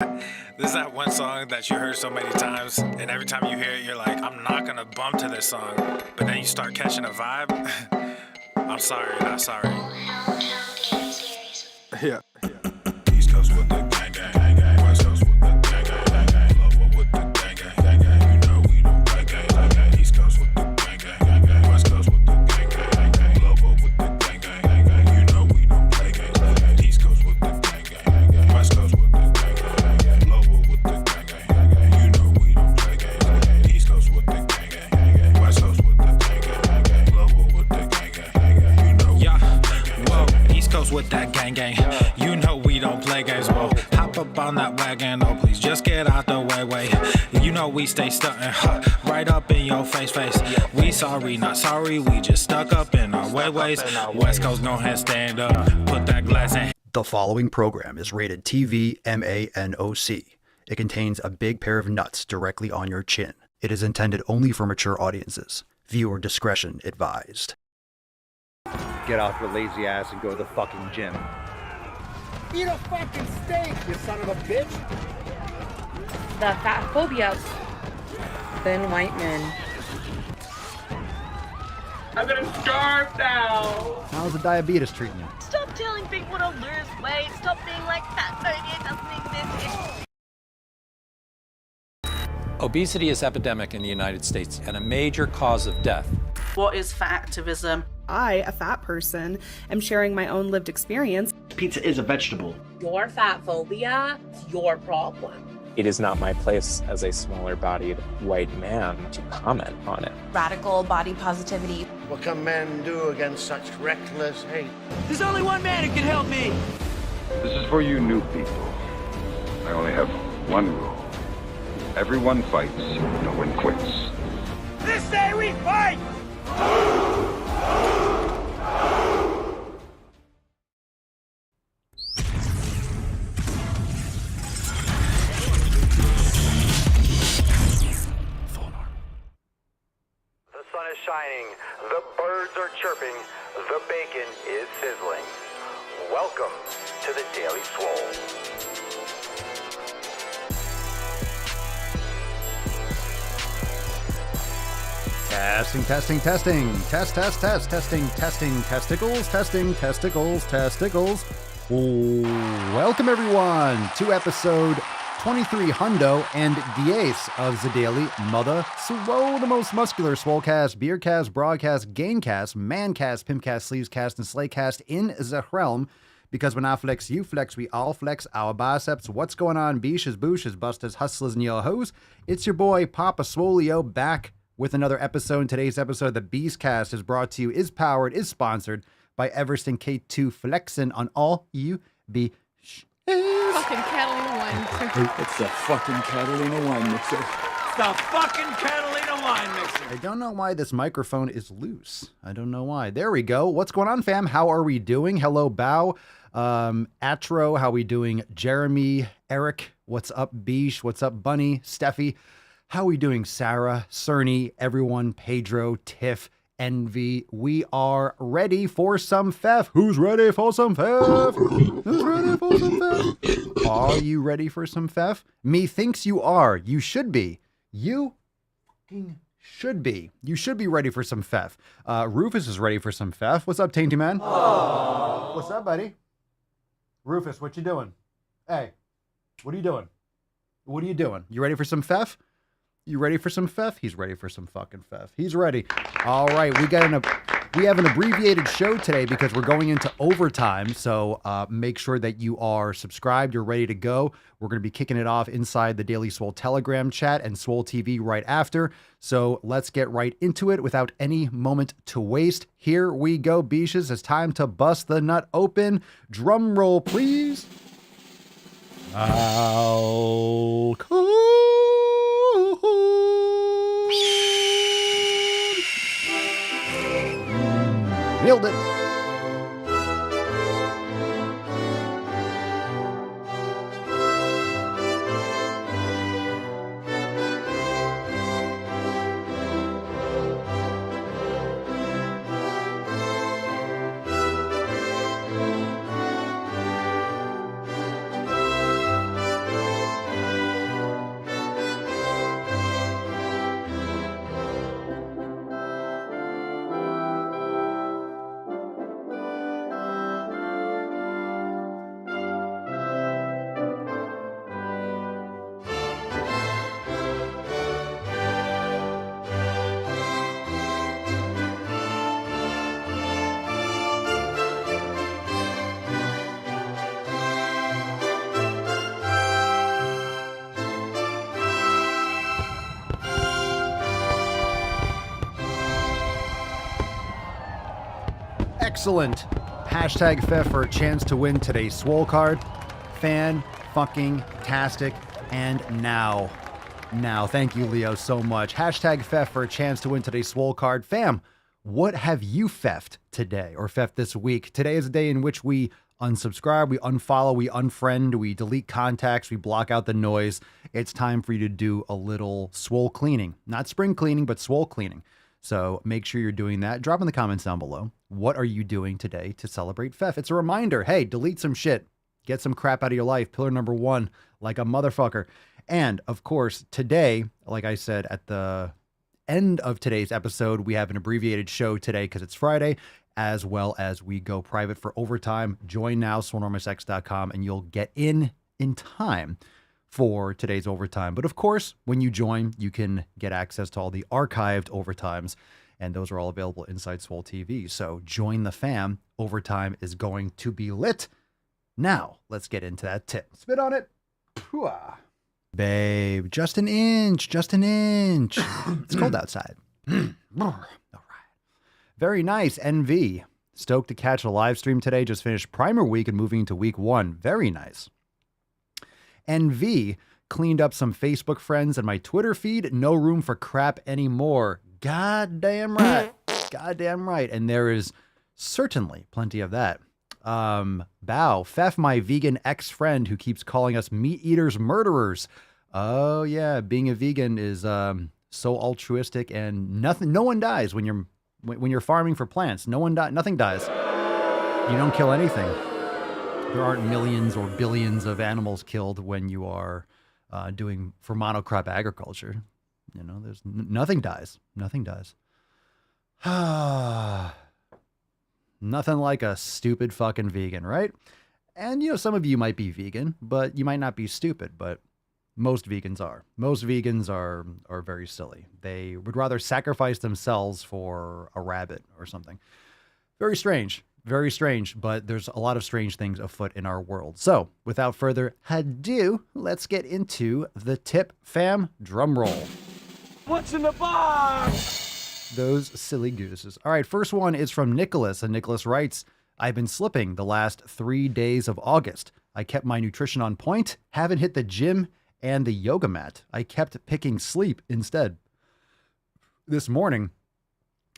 This is that one song that you heard so many times, and every time you hear it, you're like, I'm not gonna bump to this song. But then you start catching a vibe. I'm sorry, not sorry. Yeah. East Coast with the gang, gang, gang. West Coast with the gang, gang, gang, gang. Lower with the gang, gang, gang, gang. You know we don't play gang, gang, gang. East Coast with the gang, gang, gang, gang. West Coast with the gang, gang, gang, gang. Lower with the gang, gang, gang, gang. You know we don't play gang, gang, gang. East Coast with the gang, gang, gang, gang. West Coast with the gang, gang, gang, gang. Lower with the gang, gang, gang, gang. You know we don't play gang, gang, gang. East Coast with the gang, gang, gang, gang. West Coast with the gang, gang, gang, gang. Lower with the gang, gang, gang, gang. You know we don't play gang, whoa. East Coast with that gang, gang. You know we don't play games, whoa. Hop up on that wagon, oh please just get out the way. You know we stay stuntin', right up in your face. We sorry, not sorry, we just stuck up in our ways. West Coast, go ahead, stand up, put that glass in. The following program is rated TV MANOC. It contains a big pair of nuts directly on your chin. It is intended only for mature audiences. Viewer discretion advised. Get off your lazy ass and go to the fucking gym. Eat a fucking steak, you son of a bitch! The fat phobia. Thin white men. I'm gonna starve now! How's the diabetes treating you? Stop telling people to lose weight! Stop being like fat phobia doesn't exist! Obesity is epidemic in the United States and a major cause of death. What is fat activism? I, a fat person, am sharing my own lived experience. Pizza is a vegetable. Your fat phobia is your problem. It is not my place as a smaller-bodied white man to comment on it. Radical body positivity. What can men do against such reckless hate? There's only one man who can help me. This is for you new people. I only have one rule. Everyone fights, no one quits. This day we fight! The sun is shining, the birds are chirping, the bacon is sizzling. Welcome to the Daily Swole. Testing. Testing, testicles. Ooh, welcome everyone to episode 23 Hundo and Diez of the Daily Mother Swole, the most muscular swolecast, beercast, broadcast, gaincast, mancast, pimpcast, sleevescast, and slaycast in the realm. Because when I flex, you flex, we all flex our biceps. What's going on, beaches, booshes, busters, hustlers, and yo hoes? It's your boy Papa Swoleo back with another episode. Today's episode, the Beastcast, is brought to you, is powered, is sponsored by Everest and K2 Flexin' on all you be. Fucking Catalina wine. It's the fucking Catalina wine mixer. It's the fucking Catalina wine mixer. I don't know why this microphone is loose. I don't know why. There we go. What's going on, fam? How are we doing? Hello, Bao. Atro, how we doing? Jeremy, Eric, what's up? Beesh, what's up? Bunny, Steffi. How we doing, Sarah, Cerny, everyone, Pedro, Tiff, Envy? We are ready for some FEF. Who's ready for some FEF? Who's ready for some FEF? Are you ready for some FEF? Methinks you are. You should be. You fucking should be. You should be ready for some FEF. Rufus is ready for some FEF. What's up, Tainty Man? Aww. What's up, buddy? Rufus, what you doing? Hey, what are you doing? What are you doing? You ready for some FEF? You ready for some FEF? He's ready for some fucking FEF. He's ready. All right, we have an abbreviated show today because we're going into overtime. So make sure that you are subscribed. You're ready to go. We're going to be kicking it off inside the Daily Swole Telegram chat and Swole TV right after. So let's get right into it without any moment to waste. Here we go, beaches. It's time to bust the nut open. Drum roll, please. Nailed it. Excellent. Hashtag Fef for a chance to win today's Swole card. Fan-fucking-tastic. And now, thank you, Leo, so much. Hashtag Fef for a chance to win today's Swole card. Fam, what have you feffed today or feffed this week? Today is a day in which we unsubscribe, we unfollow, we unfriend, we delete contacts, we block out the noise. It's time for you to do a little Swole cleaning. Not spring cleaning, but Swole cleaning. So make sure you're doing that. Drop in the comments down below. What are you doing today to celebrate Fef? It's a reminder. Hey, delete some shit. Get some crap out of your life. Pillar number 1, like a motherfucker. And of course, today, like I said at the end of today's episode, we have an abbreviated show today because it's Friday, as well as we go private for overtime. Join now, swolenormousx.com, and you'll get in time for today's overtime. But of course, when you join, you can get access to all the archived overtimes, and those are all available inside Swole TV. So join the fam. Overtime is going to be lit. Now, let's get into that tip. Spit on it. Hooah. Babe, just an inch. It's cold outside. All right. Very nice, NV. Stoked to catch a live stream today. Just finished primer week and moving into week 1. Very nice. NV cleaned up some Facebook friends and my Twitter feed. No room for crap anymore. Goddamn right. Goddamn right. And there is certainly plenty of that. Bow, Fef, my vegan ex-friend who keeps calling us meat eaters murderers. Oh yeah, being a vegan is so altruistic, and no one dies when you're farming for plants. Nothing dies. You don't kill anything. There aren't millions or billions of animals killed when you are doing for monocrop agriculture. You know, there's nothing dies. Nothing dies. Nothing like a stupid fucking vegan, right? And, you know, some of you might be vegan, but you might not be stupid, but most vegans are. Most vegans are very silly. They would rather sacrifice themselves for a rabbit or something. Very strange, but there's a lot of strange things afoot in our world. So, without further ado, let's get into the tip, fam. Drum roll. What's in the box? Those silly gooses. All right, first one is from Nicholas, and Nicholas writes, I've been slipping the last 3 days of August. I kept my nutrition on point, haven't hit the gym and the yoga mat. I kept picking sleep instead. This morning,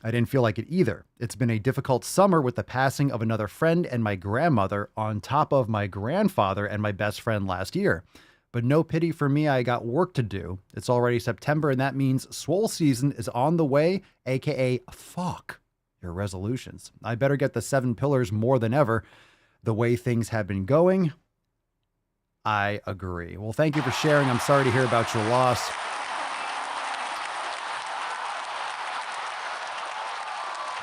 I didn't feel like it either. It's been a difficult summer with the passing of another friend and my grandmother on top of my grandfather and my best friend last year. But no pity for me, I got work to do. It's already September, and that means Swole season is on the way, aka fuck your resolutions. I better get the 7 pillars more than ever. The way things have been going, I agree. Well, thank you for sharing. I'm sorry to hear about your loss.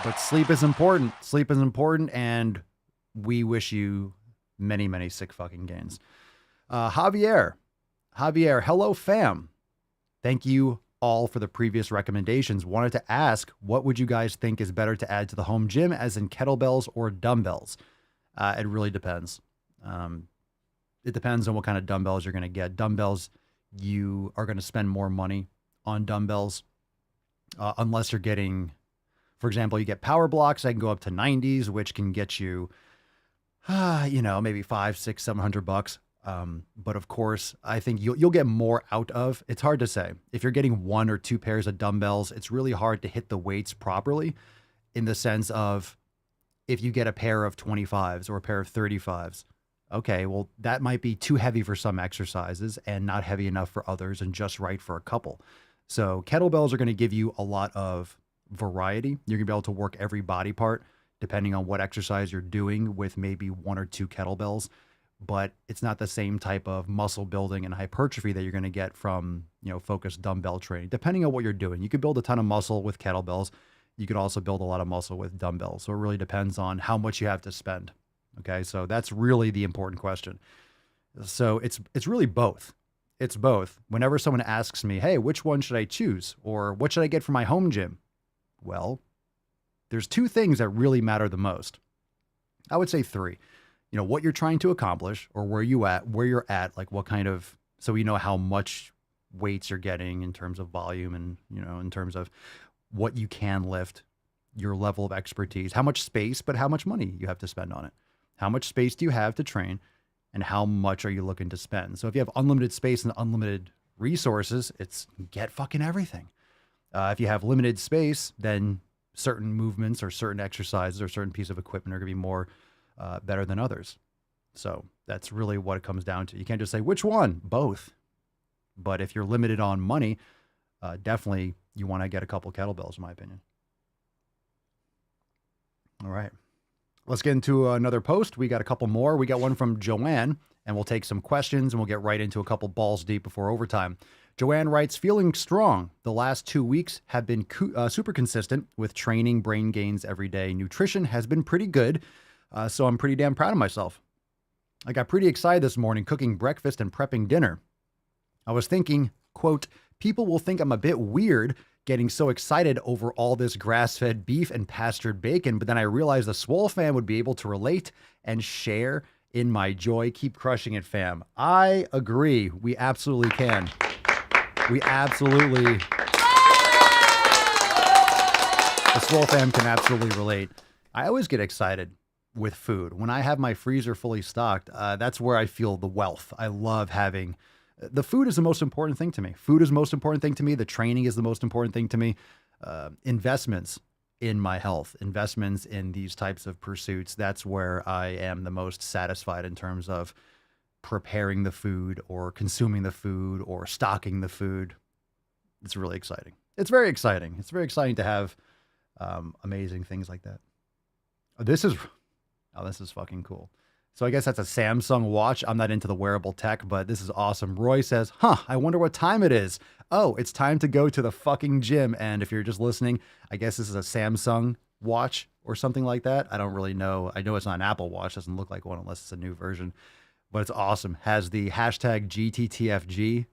But sleep is important. Sleep is important, and we wish you many, many sick fucking gains. Javier, hello fam. Thank you all for the previous recommendations. Wanted to ask, what would you guys think is better to add to the home gym, as in kettlebells or dumbbells? It really depends. It depends on what kind of dumbbells you're going to get. Dumbbells, you are going to spend more money on dumbbells, unless you're getting, for example, you get power blocks. I can go up to 90s, which can get you, maybe $500, $600, $700. But of course, I think you'll get more out of. It's hard to say. If you're getting 1 or 2 pairs of dumbbells, it's really hard to hit the weights properly, in the sense of, if you get a pair of 25s or a pair of 35s, okay, well, that might be too heavy for some exercises and not heavy enough for others and just right for a couple. So kettlebells are going to give you a lot of variety. You're going to be able to work every body part depending on what exercise you're doing with maybe 1 or 2 kettlebells. But it's not the same type of muscle building and hypertrophy that you're going to get from, focused dumbbell training. Depending on what you're doing, you could build a ton of muscle with kettlebells. You could also build a lot of muscle with dumbbells. So it really depends on how much you have to spend. Okay, so that's really the important question. So it's really both. It's both. Whenever someone asks me, hey, which one should I choose? Or what should I get for my home gym? Well, there's 2 things that really matter the most. I would say 3. What you're trying to accomplish, or where you're at, like what kind of, so you know how much weights you're getting in terms of volume and, in terms of what you can lift. your level of expertise, how much space, but how much money you have to spend on it. How much space do you have to train, and how much are you looking to spend? So if you have unlimited space and unlimited resources, it's get fucking everything. If you have limited space, then certain movements or certain exercises or certain piece of equipment are going to be more better than others. So that's really what it comes down to. You can't just say which one, both. But if you're limited on money, definitely you want to get a couple kettlebells, in my opinion. All right. Let's get into another post. We got a couple more. We got one from Joanne, and we'll take some questions, and we'll get right into a couple balls deep before overtime. Joanne writes, feeling strong. The last 2 weeks have been super consistent with training, brain gains every day. Nutrition has been pretty good, so I'm pretty damn proud of myself. I got pretty excited this morning cooking breakfast and prepping dinner. I was thinking, quote, people will think I'm a bit weird getting so excited over all this grass-fed beef and pastured bacon, but then I realized the Swole fam would be able to relate and share in my joy. Keep crushing it, fam. I agree. We absolutely can. We absolutely... The Swole fam can absolutely relate. I always get excited with food. When I have my freezer fully stocked, that's where I feel the wealth. I love having... The food is the most important thing to me. Food is the most important thing to me. The training is the most important thing to me. Investments in my health, investments in these types of pursuits. That's where I am the most satisfied in terms of preparing the food or consuming the food or stocking the food. It's really exciting. It's very exciting. It's very exciting to have amazing things like that. This is fucking cool. So I guess that's a Samsung watch. I'm not into the wearable tech, but this is awesome. Roy says, I wonder what time it is. Oh, it's time to go to the fucking gym. And if you're just listening, I guess this is a Samsung watch or something like that. I don't really know. I know it's not an Apple watch. Doesn't look like one unless it's a new version, but it's awesome. Has the hashtag GTTFG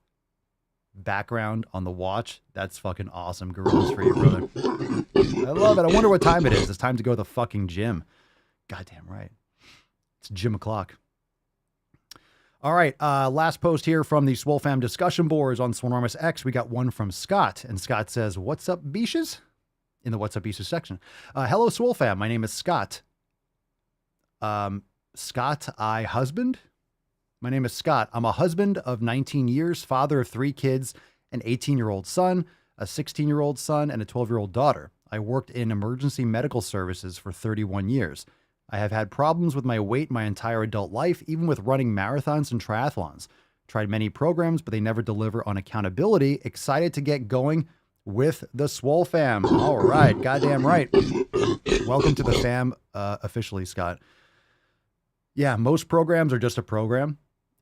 background on the watch. That's fucking awesome. Gorillas for you, brother. I love it. I wonder what time it is. It's time to go to the fucking gym. Goddamn right. It's gym o'clock. All right. Last post here from the Swole Fam discussion boards on Swolenormous X. We got one from Scott. And Scott says, what's up, Beaches? In the What's Up, Beaches section. Hello, Swole Fam. My name is Scott. Scott, I husband? My name is Scott. I'm a husband of 19 years, father of 3 kids, an 18-year-old son, a 16-year-old son, and a 12-year-old daughter. I worked in emergency medical services for 31 years. I have had problems with my weight my entire adult life, even with running marathons and triathlons. Tried many programs, but they never deliver on accountability. Excited to get going with the Swole Fam. All right. Goddamn right. Welcome to the fam officially, Scott. Yeah, most programs are just a program.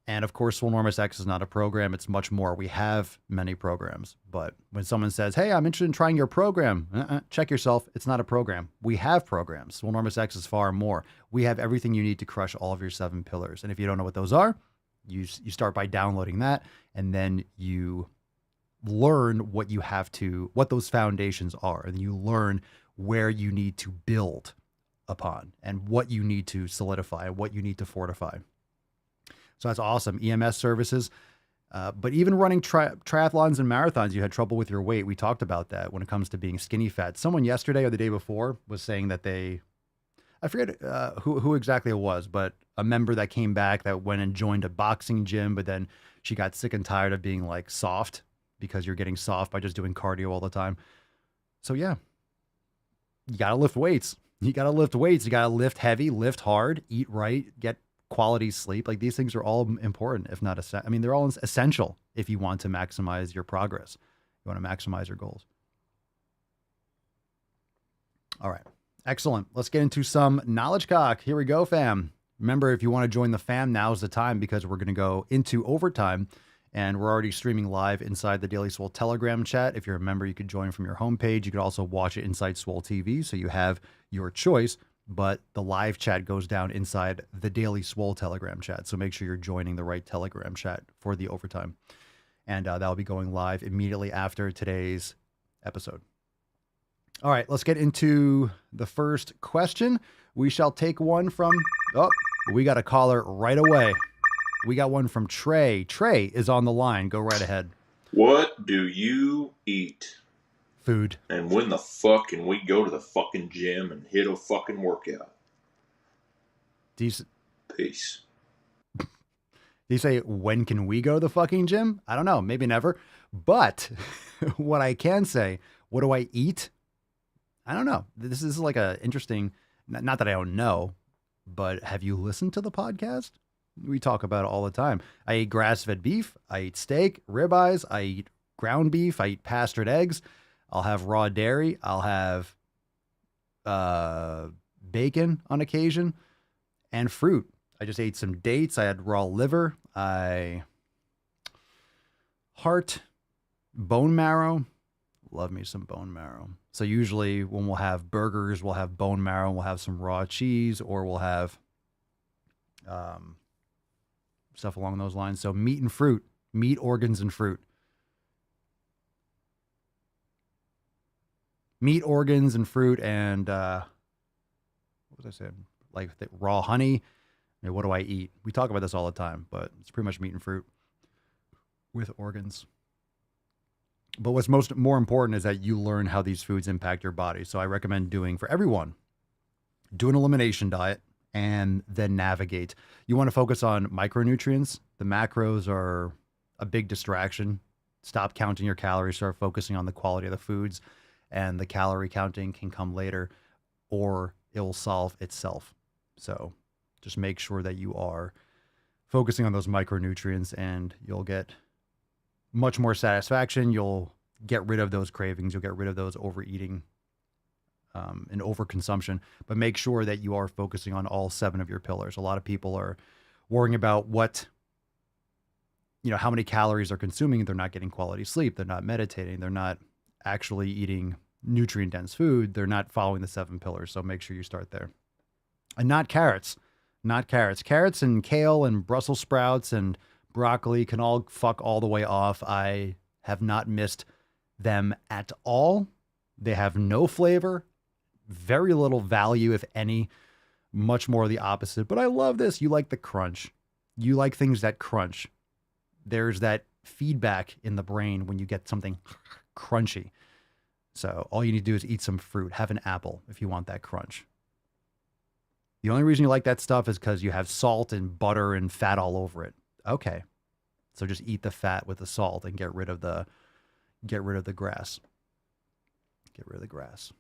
And of course, Swolenormous X is not a program. It's much more. We have many programs. But when someone says, hey, I'm interested in trying your program, check yourself. It's not a program. We have programs. Swolenormous X is far more. We have everything you need to crush all of your 7 pillars. And if you don't know what those are, you start by downloading that. And then you learn what those foundations are. And you learn where you need to build upon and what you need to solidify and what you need to fortify. So that's awesome. EMS services. But even running triathlons and marathons, you had trouble with your weight. We talked about that when it comes to being skinny fat. Someone yesterday or the day before was saying that I forget who exactly it was, but a member that came back that went and joined a boxing gym, but then she got sick and tired of being like soft because you're getting soft by just doing cardio all the time. So yeah, you got to lift weights. You got to lift weights. You got to lift heavy, lift hard, eat right, get quality sleep. Like these things are all important, if not they're all essential if you want to maximize your progress. You want to maximize your goals. All right. Excellent. Let's get into some knowledge cock. Here we go, fam. Remember, if you want to join the fam, now's the time because we're going to go into overtime and we're already streaming live inside the Daily Swole Telegram chat. If you're a member, you could join from your homepage. You could also watch it inside Swole TV. So you have your choice. But the live chat goes down inside the Daily Swole Telegram chat. So make sure you're joining the right Telegram chat for the overtime. And that'll be going live immediately after today's episode. All right, let's get into the first question. We shall take one from, we got a caller right away. We got one from Trey. Trey is on the line. Go right ahead. What do you eat? Food. And when the fuck can we go to the fucking gym and hit a fucking workout? Peace. Do you say, when can we go to the fucking gym? I don't know. Maybe never. But what I can say, what do I eat? I don't know. This is like a interesting, not that I don't know, but have you listened to the podcast? We talk about it all the time. I eat grass-fed beef. I eat steak, ribeyes. I eat ground beef. I eat pastured eggs. I'll have raw dairy. I'll have bacon on occasion and fruit. I just ate some dates. I had raw liver. Heart, bone marrow. Love me some bone marrow. So usually when we'll have burgers, we'll have bone marrow, we'll have some raw cheese, or we'll have stuff along those lines. So meat and fruit, meat, organs, and fruit. Meat, organs, and fruit, and what was I saying? Like the raw honey. I mean, what do I eat? We talk about this all the time, but it's pretty much meat and fruit with organs. But what's more important is that you learn how these foods impact your body. So I recommend doing, for everyone, do an elimination diet and then navigate. You want to focus on micronutrients. The macros are a big distraction. Stop counting your calories, start focusing on the quality of the foods, and the calorie counting can come later, or it will solve itself. So just make sure that you are focusing on those micronutrients, and you'll get much more satisfaction. You'll get rid of those cravings. You'll get rid of those overeating and overconsumption. But make sure that you are focusing on all 7 of your pillars. A lot of people are worrying about how many calories they're consuming. They're not getting quality sleep. They're not meditating. They're not actually eating nutrient-dense food. They're not following the 7 pillars. So make sure you start there. And not carrots. Not carrots. Carrots and kale and Brussels sprouts and broccoli can all fuck all the way off. I have not missed them at all. They have no flavor, very little value, if any, much more the opposite. But I love this. You like the crunch. You like things that crunch. There's that feedback in the brain when you get something crunchy. So all you need to do is eat some fruit. Have an apple if you want that crunch. The only reason you like that stuff is because you have salt and butter and fat all over it. Okay. So just eat the fat with the salt and get rid of the grass. Get rid of the grass.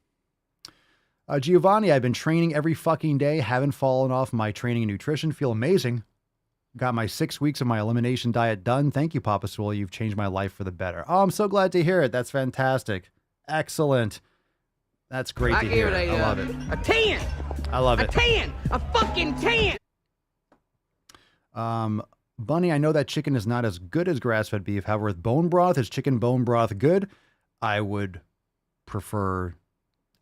Giovanni, I've been training every fucking day. Haven't fallen off my training and nutrition. Feel amazing. Got my 6 weeks of my elimination diet done. Thank you, Papa Swole. You've changed my life for the better. Oh, I'm so glad to hear it. That's fantastic. Excellent. That's great to hear. I love it. A 10. I love it. A 10. A fucking 10. Bunny, I know that chicken is not as good as grass-fed beef. However, with bone broth, is chicken bone broth good? I would prefer,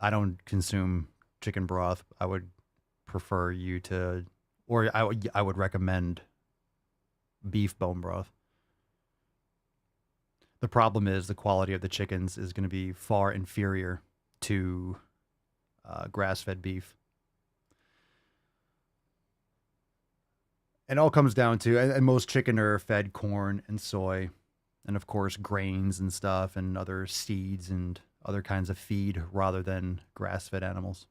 I don't consume chicken broth. I would prefer you to, or I would recommend beef bone broth. The problem is the quality of the chickens is going to be far inferior to grass-fed beef. It all comes down to, and most chicken are fed corn and soy, and of course grains and stuff, and other seeds and other kinds of feed rather than grass-fed animals.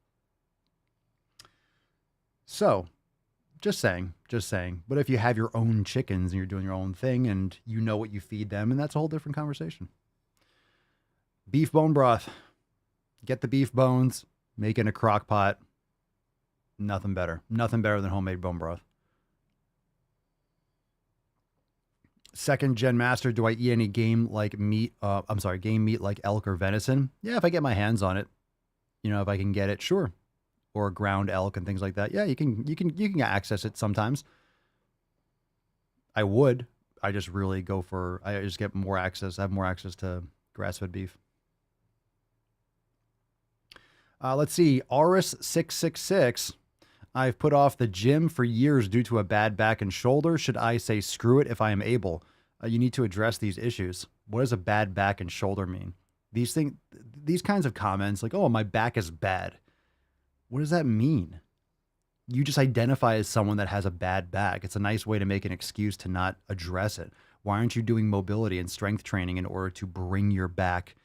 So, just saying. But if you have your own chickens and you're doing your own thing and you know what you feed them, and that's a whole different conversation. Beef bone broth. Get the beef bones, make it in a crock pot. Nothing better. Nothing better than homemade bone broth. Second Gen Master, do I eat any game meat like elk or venison? Yeah, if I get my hands on it. If I can get it, sure. Or ground elk and things like that. Yeah, you can access it sometimes. I would. I just really I just get more access. I have more access to grass-fed beef. Let's see. Aris666. I've put off the gym for years due to a bad back and shoulder. Should I say screw it if I am able? You need to address these issues. What does a bad back and shoulder mean? These kinds of comments like, oh, my back is bad. What does that mean? You just identify as someone that has a bad back. It's a nice way to make an excuse to not address it. Why aren't you doing mobility and strength training in order to bring your back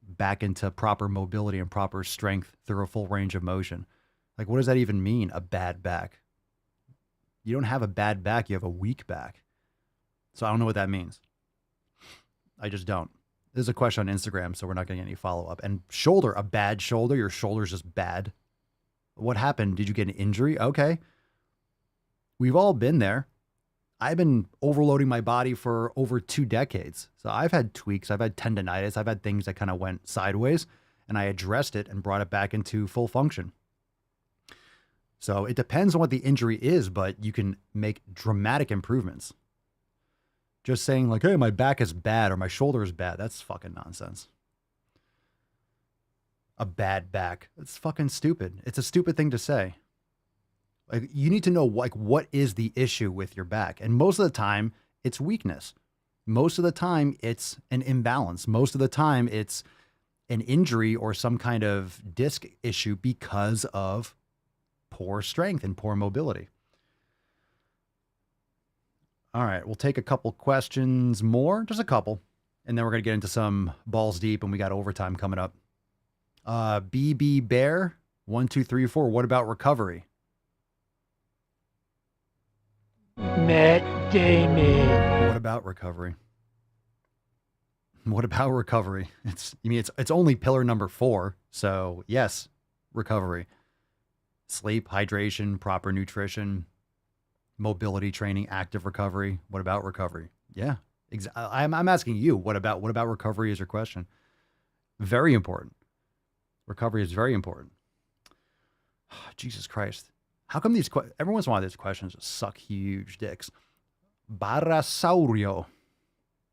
back into proper mobility and proper strength through a full range of motion. Like, what does that even mean, a bad back? You don't have a bad back, you have a weak back. So I don't know what that means. I just don't. There's a question on Instagram, so we're not getting any follow-up. And shoulder, a bad shoulder, your shoulder's just bad. What happened? Did you get an injury? Okay. We've all been there. I've been overloading my body for over 2 decades. So I've had tweaks, I've had tendonitis, I've had things that kind of went sideways, and I addressed it and brought it back into full function. So it depends on what the injury is, but you can make dramatic improvements. Just saying like, hey, my back is bad or my shoulder is bad, that's fucking nonsense. A bad back. That's fucking stupid. It's a stupid thing to say. Like, you need to know like what is the issue with your back. And most of the time it's weakness. Most of the time it's an imbalance. Most of the time it's an injury or some kind of disc issue because of poor strength and poor mobility. All right, we'll take a couple questions more, just a couple, and then we're going to get into some balls deep, and we got overtime coming up. BB Bear 1234. What about recovery? Matt Damon. What about recovery? What about recovery? It's only pillar number 4, so yes, recovery. Sleep, hydration, proper nutrition, mobility training, active recovery. What about recovery? Yeah, I'm asking you. What about recovery is your question. Very important. Recovery is very important. Jesus Christ. How come every once in a while these questions just suck huge dicks? Barasaurio.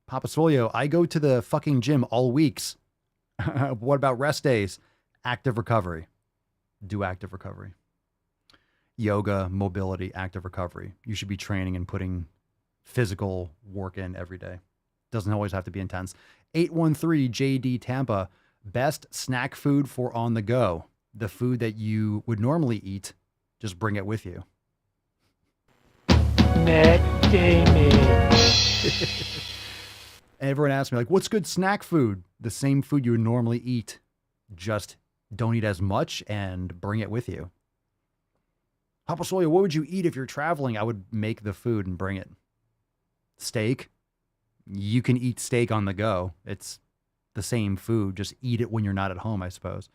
Papa Swole, I go to the fucking gym all weeks. What about rest days? Active recovery. Do active recovery. Yoga, mobility, active recovery. You should be training and putting physical work in every day. Doesn't always have to be intense. 813 JD Tampa. Best snack food for on the go. The food that you would normally eat, just bring it with you. Matt Damon. Everyone asks me, like, what's good snack food? The same food you would normally eat. Just don't eat as much and bring it with you. Papa Swole, what would you eat if you're traveling? I would make the food and bring it. Steak. You can eat steak on the go. It's the same food. Just eat it when you're not at home, I suppose.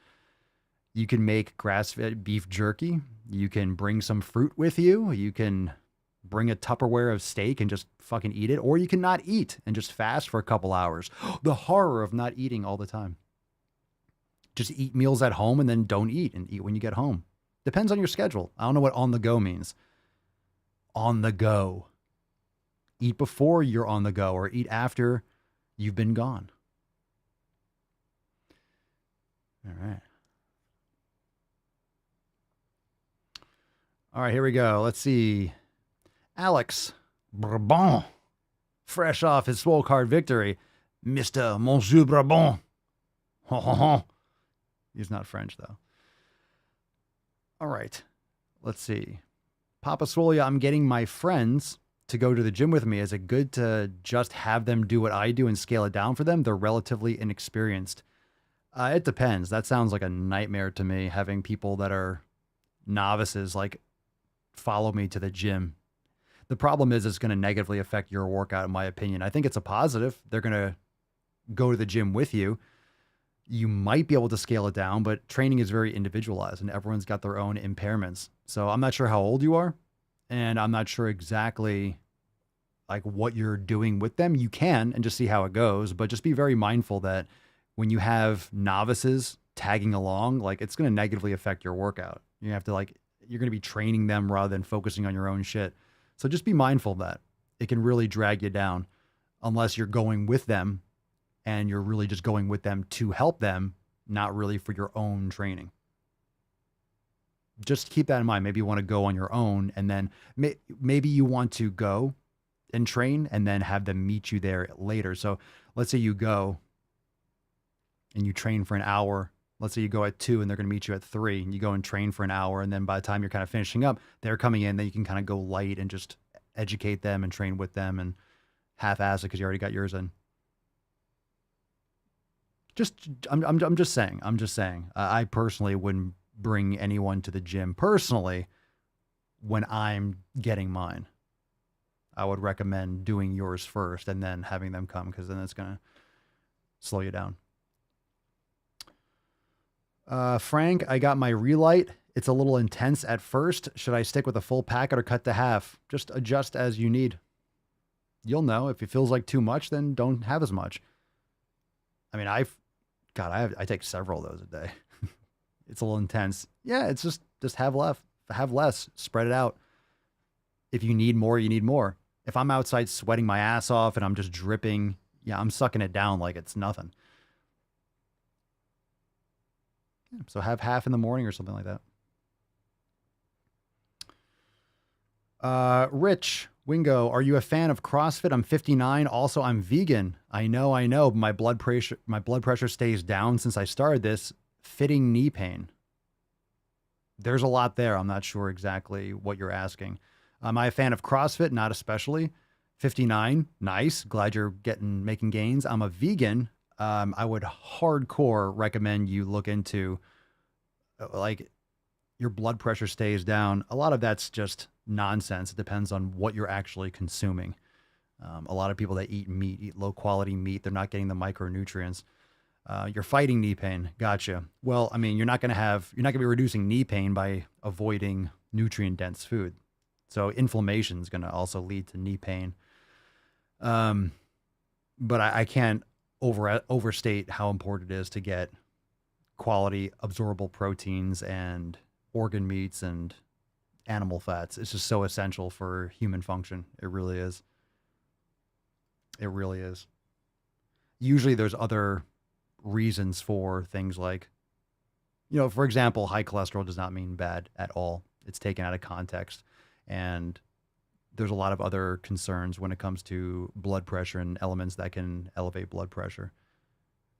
You can make grass-fed beef jerky. You can bring some fruit with you. You can bring a Tupperware of steak and just fucking eat it. Or you can not eat and just fast for a couple hours. The horror of not eating all the time. Just eat meals at home and then don't eat and eat when you get home. Depends on your schedule. I don't know what on the go means. On the go. Eat before you're on the go or eat after you've been gone. All right. All right, here we go. Let's see. Alex Brabant, fresh off his Swole card victory. Mr. Monsieur Brabant. Ho, ho, ho. He's not French, though. All right. Let's see. Papa Swole, I'm getting my friends to go to the gym with me. Is it good to just have them do what I do and scale it down for them? They're relatively inexperienced. It depends. That sounds like a nightmare to me, having people that are novices like follow me to the gym. The problem is it's going to negatively affect your workout, in my opinion. I think it's a positive. They're going to go to the gym with you. You might be able to scale it down, but training is very individualized and everyone's got their own impairments. So I'm not sure how old you are, and I'm not sure exactly like what you're doing with them. You can and just see how it goes, but just be very mindful that when you have novices tagging along, like it's going to negatively affect your workout. You have to you're going to be training them rather than focusing on your own shit. So just be mindful of that. It can really drag you down unless you're going with them and you're really just going with them to help them, not really for your own training. Just keep that in mind. Maybe you want to go on your own, and then maybe you want to go and train and then have them meet you there later. So let's say you go and you train for an hour. Let's say you go at 2 and they're going to meet you at 3, and you go and train for an hour. And then by the time you're kind of finishing up, they're coming in, then you can kind of go light and just educate them and train with them and half-ass it because you already got yours in. I'm just saying. I'm just saying. I personally wouldn't bring anyone to the gym personally when I'm getting mine. I would recommend doing yours first and then having them come, because then it's gonna slow you down. Frank, I got my Relight. It's a little intense at first. Should I stick with a full packet or cut to half? Just adjust as you need. You'll know. If it feels like too much, then don't have as much. I mean, I take several of those a day. It's a little intense. Yeah, it's just have less, spread it out. If you need more, you need more. If I'm outside sweating my ass off and I'm just dripping, yeah, I'm sucking it down like it's nothing. Yeah, so have half in the morning or something like that. Rich Wingo, are you a fan of CrossFit? I'm 59. Also, I'm vegan. I know. My blood pressure stays down since I started this. Fitting knee pain. There's a lot there. I'm not sure exactly what you're asking. Am I a fan of CrossFit? Not especially. 59. Nice. Glad you're making gains. I'm a vegan. I would hardcore recommend you look into like your blood pressure stays down. A lot of that's just nonsense. It depends on what you're actually consuming. A lot of people that eat meat, eat low quality meat, they're not getting the micronutrients. You're fighting knee pain. Gotcha. Well, I mean, you're not going to be reducing knee pain by avoiding nutrient dense food. So inflammation is going to also lead to knee pain. But I can't overstate how important it is to get quality absorbable proteins and organ meats and animal fats. It's just so essential for human function. It really is. It really is. Usually there's other reasons for things like, for example, high cholesterol does not mean bad at all. It's taken out of context. And there's a lot of other concerns when it comes to blood pressure and elements that can elevate blood pressure.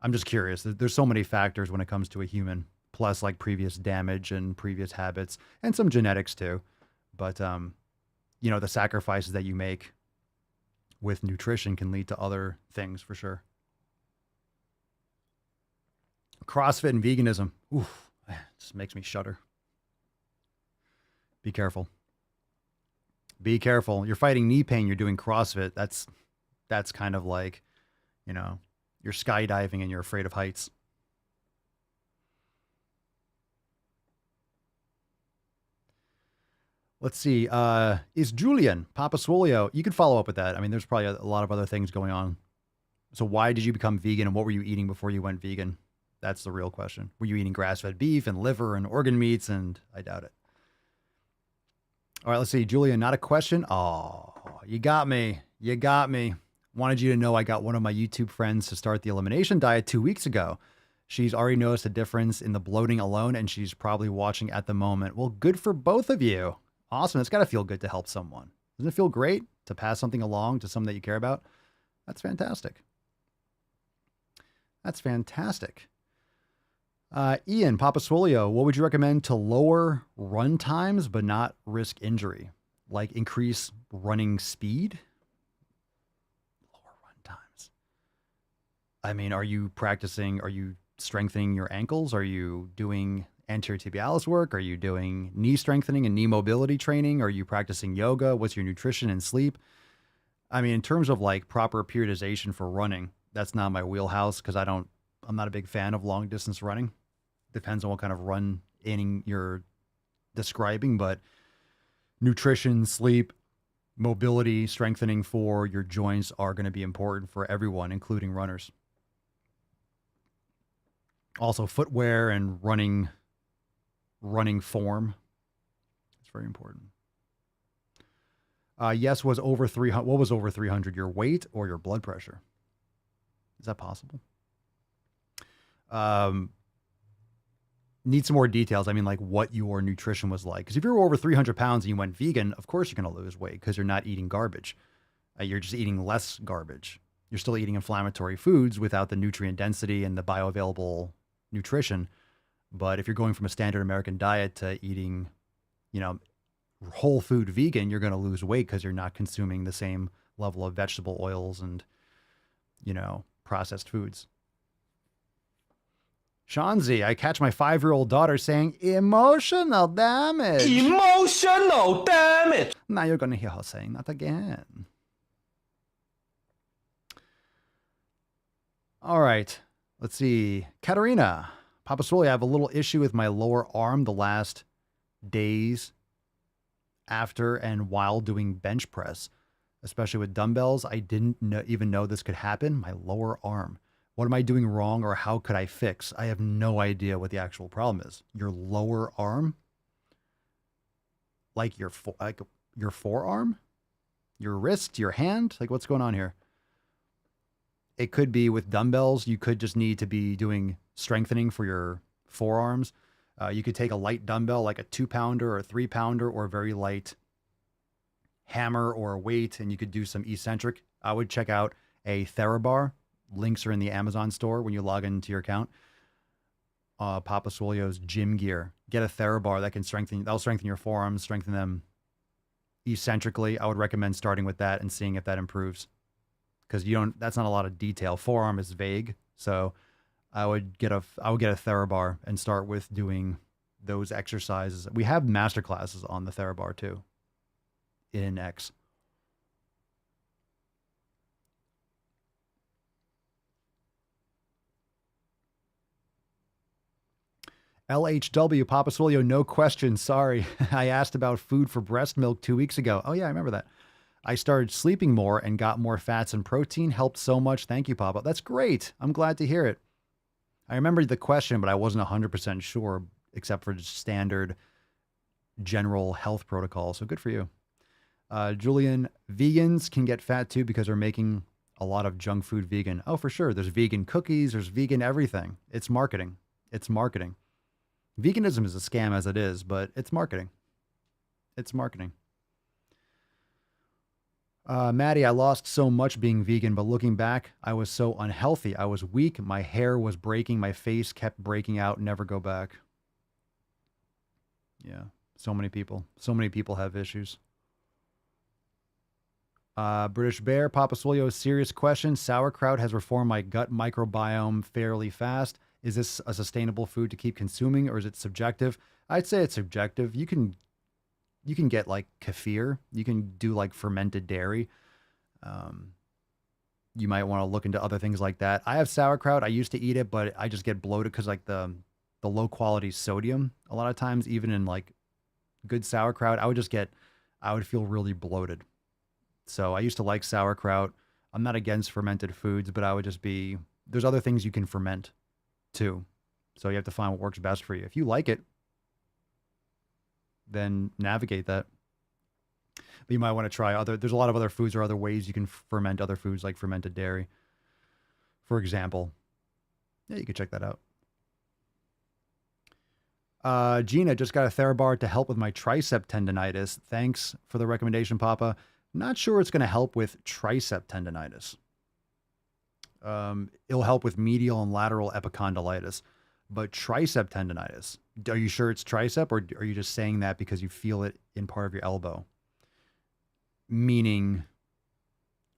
I'm just curious. There's so many factors when it comes to a human, plus like previous damage and previous habits and some genetics too. But, the sacrifices that you make with nutrition can lead to other things for sure. CrossFit and veganism. Oof, it just makes me shudder. Be careful. Be careful. You're fighting knee pain. You're doing CrossFit. That's kind of like, you're skydiving and you're afraid of heights. Let's see. Is Julian Papa Swolio? You could follow up with that. I mean, there's probably a lot of other things going on. So why did you become vegan and what were you eating before you went vegan? That's the real question. Were you eating grass-fed beef and liver and organ meats? And I doubt it. All right, let's see. Julian, not a question. Oh, you got me. You got me. Wanted you to know I got one of my YouTube friends to start the elimination diet 2 weeks ago. She's already noticed a difference in the bloating alone, and she's probably watching at the moment. Well, good for both of you. Awesome. It's got to feel good to help someone. Doesn't it feel great to pass something along to someone that you care about? That's fantastic. That's fantastic. Ian, Papa Swolio, what would you recommend to lower run times but not risk injury? Like increase running speed? Lower run times. I mean, are you strengthening your ankles? Are you doing anterior tibialis work? Are you doing knee strengthening and knee mobility training? Are you practicing yoga? What's your nutrition and sleep? I mean, in terms of like proper periodization for running, that's not my wheelhouse because I'm not a big fan of long distance running. Depends on what kind of run inning you're describing, but nutrition, sleep, mobility, strengthening for your joints are going to be important for everyone, including runners. Also footwear and running form. It's very important. Yes, was over 300. What was over 300? Your weight or your blood pressure? Is that possible? Need some more details. I mean, like what your nutrition was like. Because if you're over 300 pounds and you went vegan, of course you're going to lose weight because you're not eating garbage. You're just eating less garbage. You're still eating inflammatory foods without the nutrient density and the bioavailable nutrition. But if you're going from a standard American diet to eating, whole food vegan, you're going to lose weight because you're not consuming the same level of vegetable oils and, processed foods. Shanzi, I catch my 5-year-old daughter saying emotional damage. Emotional damage. Now you're going to hear her saying that again. All right. Let's see. Katerina. Papa Swole, I have a little issue with my lower arm the last days after and while doing bench press, especially with dumbbells. I didn't even know this could happen. My lower arm. What am I doing wrong or how could I fix? I have no idea what the actual problem is. Your lower arm? Like your forearm? Your wrist? Your hand? Like what's going on here? It could be with dumbbells. You could just need to be doing strengthening for your forearms. You could take a light dumbbell like a 2-pounder or a 3-pounder or a very light hammer or a weight, and you could do some eccentric. I would check out a TheraBar. Links are in the Amazon store when you log into your account. Papa Swole's gym gear. Get a TheraBar that can that'll strengthen your forearms, strengthen them eccentrically. I would recommend starting with that and seeing if that improves. Because that's not a lot of detail. Forearm is vague. So I would get a TheraBar and start with doing those exercises. We have master classes on the TheraBar too in X. LHW, Papa Swolio, no question. Sorry. I asked about food for breast milk 2 weeks ago. Oh, yeah, I remember that. I started sleeping more and got more fats and protein. Helped so much. Thank you, Papa. That's great. I'm glad to hear it. I remembered the question, but I wasn't 100% sure, except for just standard general health protocol. So good for you. Julian, vegans can get fat too because they're making a lot of junk food vegan. Oh, for sure. There's vegan cookies. There's vegan everything. It's marketing. It's marketing. Veganism is a scam as it is, but it's marketing. It's marketing. Maddie, I lost so much being vegan, but looking back, I was so unhealthy. I was weak. My hair was breaking. My face kept breaking out. Never go back. Yeah. So many people. So many people have issues. British Bear, Papa Swolio, serious question. Sauerkraut has reformed my gut microbiome fairly fast. Is this a sustainable food to keep consuming, or is it subjective? I'd say it's subjective. You can get like kefir. You can do like fermented dairy. You might want to look into other things like that. I have sauerkraut. I used to eat it, but I just get bloated because like the low quality sodium. A lot of times, even in like good sauerkraut, I would feel really bloated. So I used to like sauerkraut. I'm not against fermented foods, but there's other things you can ferment too. So you have to find what works best for you. If you like it, then navigate that. But you might want to try there's a lot of other foods or other ways you can ferment other foods, like fermented dairy, for example. Yeah, you can check that out. Gina, just got a TheraBar to help with my tricep tendonitis. Thanks for the recommendation, Papa. Not sure it's going to help with tricep tendonitis. It'll help with medial and lateral epicondylitis, but tricep tendonitis. Are you sure it's tricep, or are you just saying that because you feel it in part of your elbow? Meaning,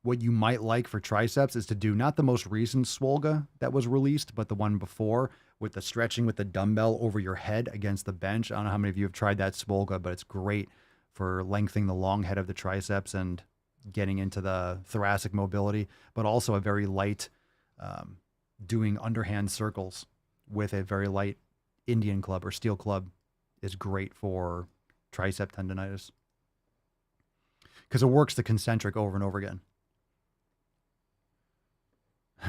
what you might like for triceps is to do not the most recent Swolga that was released, but the one before with the stretching with the dumbbell over your head against the bench. I don't know how many of you have tried that Swolga, but it's great for lengthening the long head of the triceps and getting into the thoracic mobility, but also a very light, doing underhand circles with a very light Indian club or steel club is great for tricep tendonitis because it works the concentric over and over again.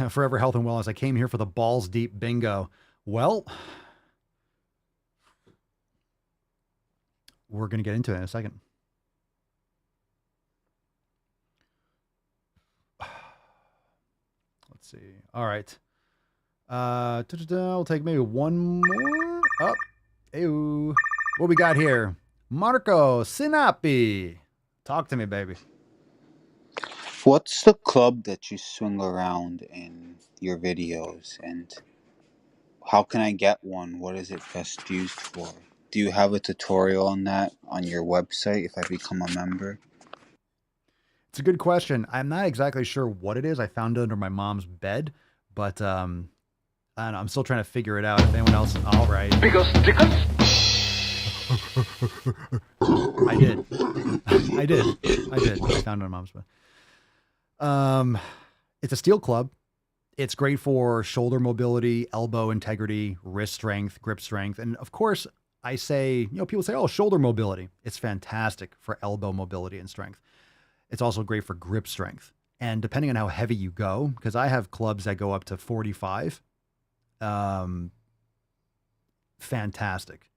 Forever Health and Wellness. I came here for the balls deep bingo. Well, we're going to get into it in a second. Let's see. All right. We'll take maybe one more. Oh, ew. What we got here? Marco Sinapi. Talk to me, baby. What's the club that you swing around in your videos, and how can I get one? What is it best used for? Do you have a tutorial on that on your website if I become a member? It's a good question. I'm not exactly sure what it is. I found it under my mom's bed, but I don't know, I'm still trying to figure it out. If anyone else, all right. Because I did. I found it on Mom's phone. It's a steel club. It's great for shoulder mobility, elbow integrity, wrist strength, grip strength. And of course, I say, people say, oh, shoulder mobility. It's fantastic for elbow mobility and strength. It's also great for grip strength. And depending on how heavy you go, because I have clubs that go up to 45, fantastic.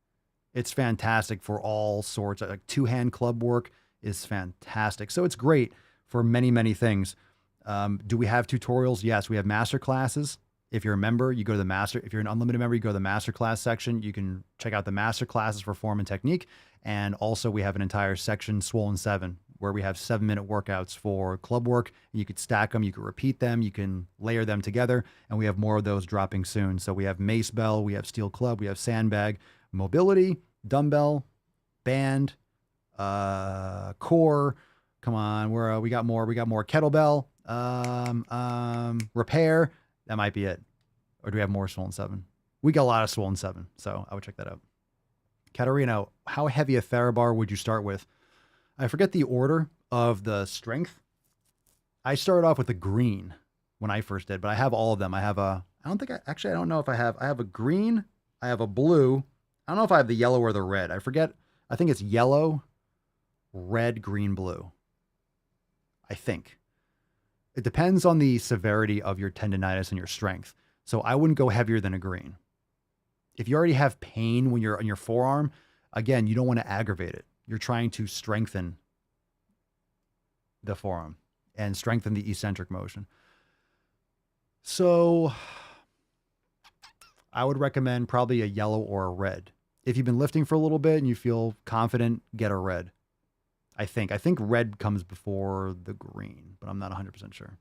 It's fantastic for all sorts of, like, two-hand club work is fantastic. So it's great for many, many things. Do we have tutorials? Yes, we have master classes. If you're a member, you go to the master. If you're an unlimited member, you go to the master class section. You can check out the master classes for form and technique. And also we have an entire section, Swollen 7, where we have 7-minute workouts for club work. You could stack them, you could repeat them, you can layer them together. And we have more of those dropping soon. So we have mace bell, we have steel club, we have sandbag, mobility, dumbbell, band, core. Come on, we got more kettlebell, repair. That might be it. Or do we have more Swollen 7? We got a lot of Swollen 7, so I would check that out. Katarina, how heavy a Therabar would you start with? I forget the order of the strength. I started off with a green when I first did, but I have all of them. I have I don't know if I have a green. I have a blue. I don't know if I have the yellow or the red. I forget. I think it's yellow, red, green, blue. I think. It depends on the severity of your tendonitis and your strength. So I wouldn't go heavier than a green. If you already have pain when you're on your forearm, again, you don't want to aggravate it. You're trying to strengthen the forearm and strengthen the eccentric motion. So I would recommend probably a yellow or a red. If you've been lifting for a little bit and you feel confident, get a red. I think red comes before the green, but I'm not 100% sure.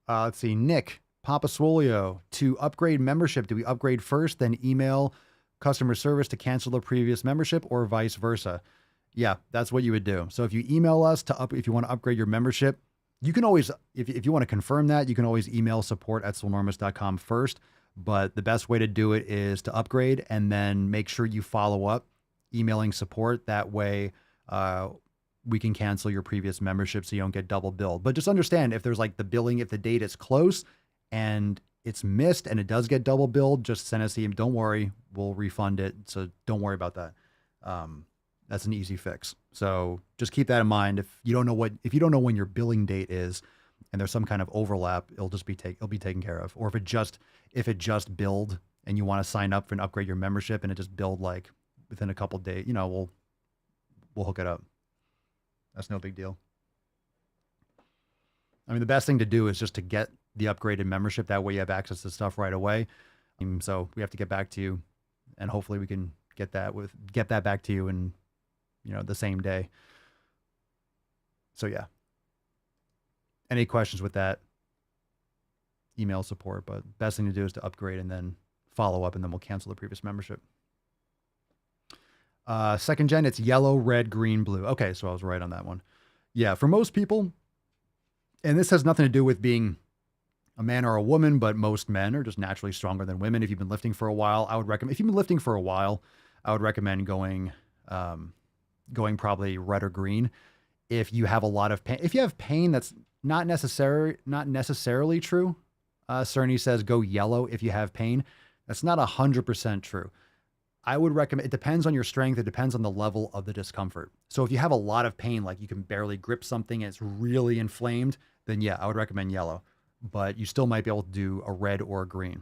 Let's see. Nick, Papa Swolio, to upgrade membership, do we upgrade first, then email customer service to cancel the previous membership, or vice versa? Yeah, that's what you would do. So if you email us if you want to upgrade your membership, you can always, if you want to confirm that, you can always email support@swolenormous.com first. But the best way to do it is to upgrade and then make sure you follow up emailing support. That way, we can cancel your previous membership so you don't get double billed. But just understand, if there's like the billing, if the date is close and it's missed and it does get double billed, just send us the email. Don't worry, we'll refund it. So don't worry about that. That's an easy fix. So just keep that in mind. If you don't know when your billing date is and there's some kind of overlap, it'll be taken care of. Or if it just billed and you want to sign up for and upgrade your membership and it just billed like within a couple of days, we'll hook it up. That's no big deal. I mean, the best thing to do is just to get the upgraded membership. That way you have access to stuff right away. So we have to get back to you, and hopefully we can get that back to you in, the same day. So yeah. Any questions with that? Email support, but best thing to do is to upgrade and then follow up, and then we'll cancel the previous membership. Second gen, it's yellow, red, green, blue. Okay, so I was right on that one. Yeah, for most people, and this has nothing to do with being a man or a woman, but most men are just naturally stronger than women. If you've been lifting for a while, I would recommend going probably red or green. If you have a lot of pain, if you have pain, that's not necessarily true. Cerny says go yellow if you have pain. That's not 100% true. I would recommend, it depends on your strength. It depends on the level of the discomfort. So if you have a lot of pain, like you can barely grip something and it's really inflamed, then yeah, I would recommend yellow. But you still might be able to do a red or a green.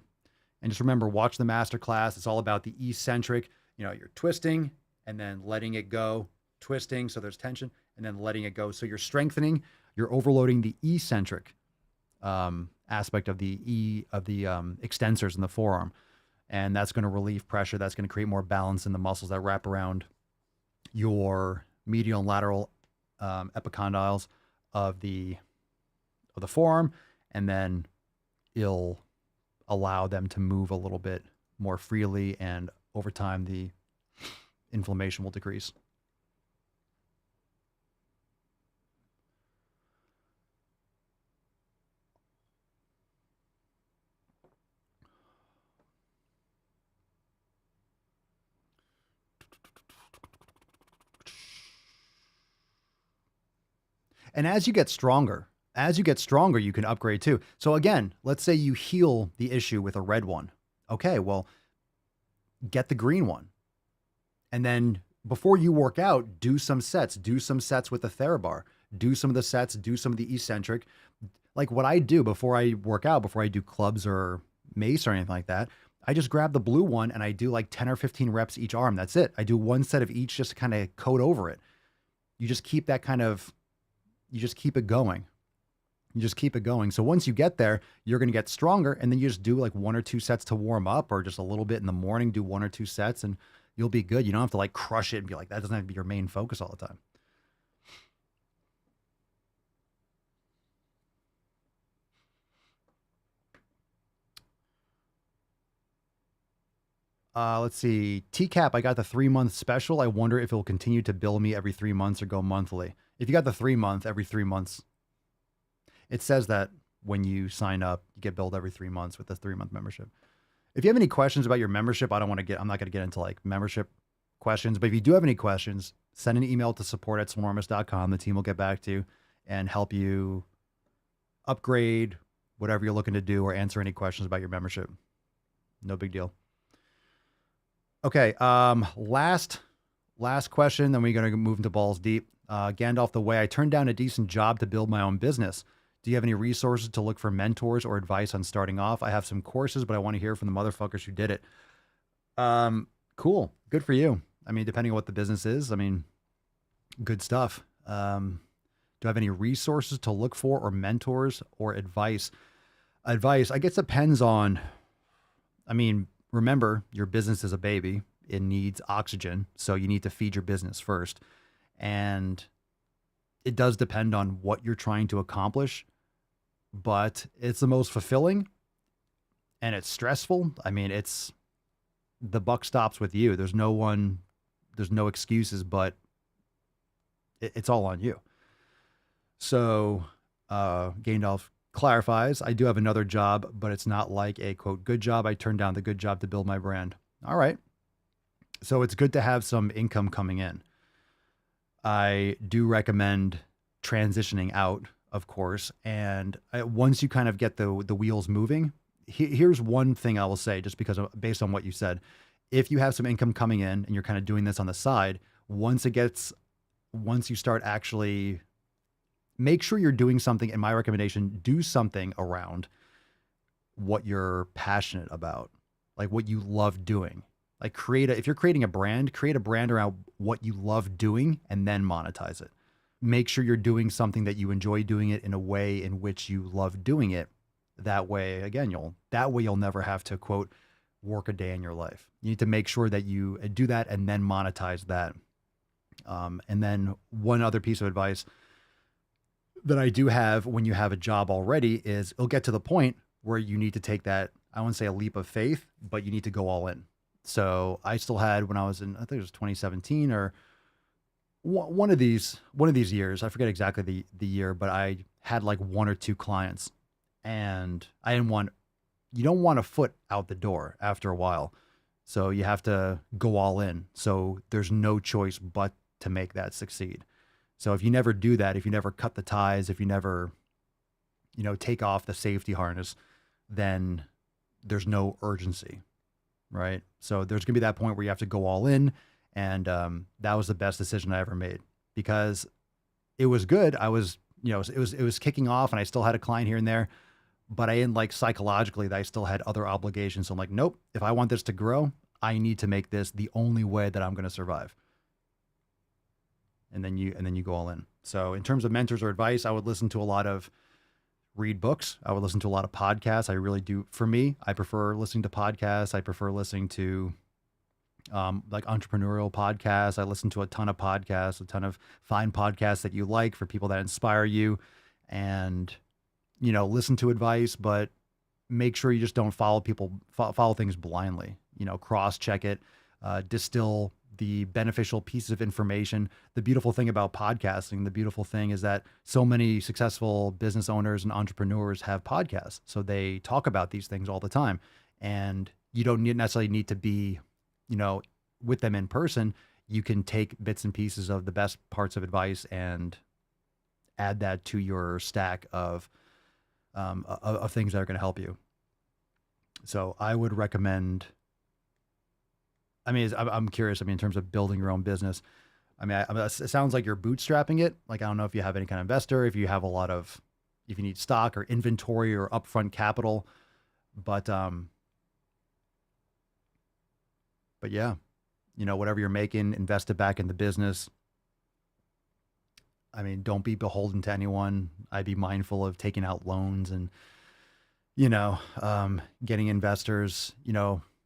And just remember, watch the master class. It's all about the eccentric. You're twisting and then letting it go, twisting, so there's tension, and then letting it go. So you're strengthening, you're overloading the eccentric aspect of the extensors in the forearm. And that's going to relieve pressure. That's going to create more balance in the muscles that wrap around your medial and lateral epicondyles of the forearm. And then it'll allow them to move a little bit more freely. And over time, the inflammation will decrease. And as you get stronger, you can upgrade too. So again, let's say you heal the issue with a red one. Okay, well, get the green one. And then before you work out, do some sets with the Therabar, do some of the sets, do some of the eccentric. Like what I do before I work out, before I do clubs or mace or anything like that, I just grab the blue one and I do like 10 or 15 reps each arm. That's it. I do one set of each just to kind of coat over it. You just keep that kind of, you just keep it going. You just keep it going. So once you get there, you're going to get stronger. And then you just do like 1 or 2 sets to warm up, or just a little bit in the morning, do 1 or 2 sets and you'll be good. You don't have to like crush it and be like, that doesn't have to be your main focus all the time. Let's see. TCAP, I got the 3-month special. I wonder if it will continue to bill me every 3 months or go monthly. If you got the 3-month, every 3 months, it says that when you sign up, you get billed every 3 months with the 3-month membership. If you have any questions about your membership, I'm not going to get into like membership questions, but if you do have any questions, send an email to support@swolenormous.com. The team will get back to you and help you upgrade whatever you're looking to do or answer any questions about your membership. No big deal. Okay. Last question. Then we're going to move into balls deep. Gandalf the Way. I turned down a decent job to build my own business. Do you have any resources to look for mentors or advice on starting off? I have some courses, but I want to hear from the motherfuckers who did it. Cool. Good for you. I mean, depending on what the business is, I mean, good stuff. Do I have any resources to look for or mentors or advice? Advice, I guess, depends on, I mean, remember, your business is a baby. It needs oxygen. So you need to feed your business first. And it does depend on what you're trying to accomplish, but it's the most fulfilling and it's stressful. I mean, the buck stops with you. There's no excuses, but it's all on you. So, Gandalf clarifies, I do have another job, but it's not like a quote, good job. I turned down the good job to build my brand. All right. So it's good to have some income coming in. I do recommend transitioning out, of course. And once you kind of get the wheels moving, here's one thing I will say, just because based on what you said, if you have some income coming in and you're kind of doing this on the side, once you start actually, make sure you're doing something. And my recommendation, do something around what you're passionate about, like what you love doing. Like if you're creating a brand, create a brand around what you love doing and then monetize it. Make sure you're doing something that you enjoy doing it in a way in which you love doing it. That way, again, you'll never have to quote, work a day in your life. You need to make sure that you do that and then monetize that. And then one other piece of advice that I do have when you have a job already is it'll get to the point where you need to take that, I wouldn't say a leap of faith, but you need to go all in. So I still had, when I was in, I think it was 2017 or one of these years, I forget exactly the year, but I had like 1 or 2 clients and you don't want a foot out the door after a while. So you have to go all in. So there's no choice but to make that succeed. So if you never do that, if you never cut the ties, if you never, take off the safety harness, then there's no urgency. Right. So there's going to be that point where you have to go all in. And that was the best decision I ever made because it was good. I was, it was kicking off and I still had a client here and there, but I didn't like psychologically that I still had other obligations. So I'm like, nope, if I want this to grow, I need to make this the only way that I'm going to survive. And then you go all in. So in terms of mentors or advice, I would read books. I would listen to a lot of podcasts. I really do. For me, I prefer listening to podcasts. I prefer listening to like entrepreneurial podcasts. I listen to a ton of podcasts, a ton of fine podcasts that you like for people that inspire you and, listen to advice, but make sure you just don't follow things blindly, cross check it, distill the beneficial pieces of information. The beautiful thing about podcasting, the beautiful thing is that so many successful business owners and entrepreneurs have podcasts. So they talk about these things all the time. And you don't necessarily need to be, with them in person. You can take bits and pieces of the best parts of advice and add that to your stack of things that are going to help you. So I would recommend, I'm curious, in terms of building your own business, it sounds like you're bootstrapping it. Like, I don't know if you have any kind of investor, if you need stock or inventory or upfront capital, but yeah, whatever you're making, invest it back in the business. Don't be beholden to anyone. I'd be mindful of taking out loans and, getting investors.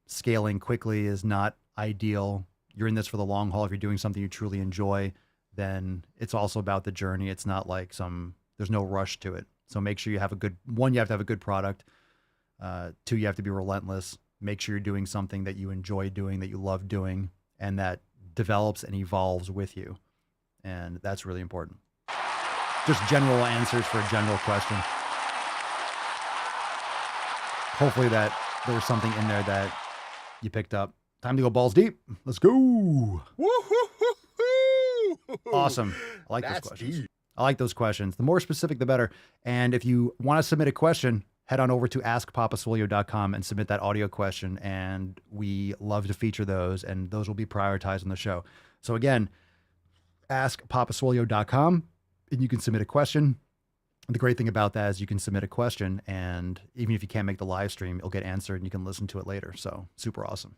Scaling quickly is not ideal. You're in this for the long haul. If you're doing something you truly enjoy, then it's also about the journey. It's not like there's no rush to it. So make sure you have you have to have a good product. 2, you have to be relentless. Make sure you're doing something that you enjoy doing, that you love doing, and that develops and evolves with you. And that's really important. Just general answers for a general question. Hopefully that there was something in there that you picked up. Time to go balls deep. Let's go. Woo-hoo-hoo-hoo! Awesome. I like those questions. I like those questions. The more specific, the better. And if you want to submit a question, head on over to askpapaswolio.com and submit that audio question. And we love to feature those, and those will be prioritized on the show. So again, askpapaswolio.com, and you can submit a question. The great thing about that is you can submit a question, and even if you can't make the live stream, it'll get answered and you can listen to it later. So super awesome.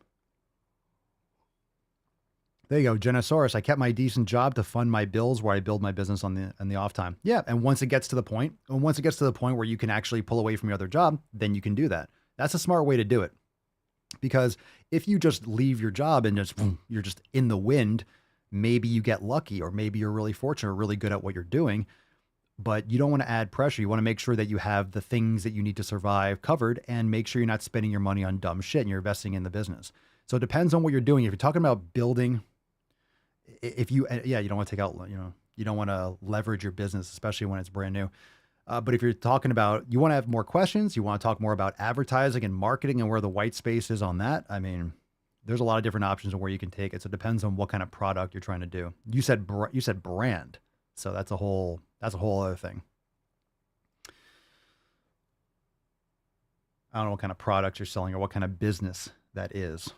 There you go, Genosaurus. I kept my decent job to fund my bills where I build my business on the off time. Yeah, and once it gets to the point where you can actually pull away from your other job, then you can do that. That's a smart way to do it. Because if you just leave your job and you're just in the wind, maybe you get lucky, or maybe you're really fortunate or really good at what you're doing, but you don't want to add pressure. You want to make sure that you have the things that you need to survive covered, and make sure you're not spending your money on dumb shit and you're investing in the business. So it depends on what you're doing. If you're talking about building, you don't want to take out, you don't want to leverage your business, especially when it's brand new. But if you're talking about, you want to have more questions, you want to talk more about advertising and marketing and where the white space is on that. There's a lot of different options on where you can take it. So it depends on what kind of product you're trying to do. You said brand. So that's a whole other thing. I don't know what kind of products you're selling or what kind of business that is.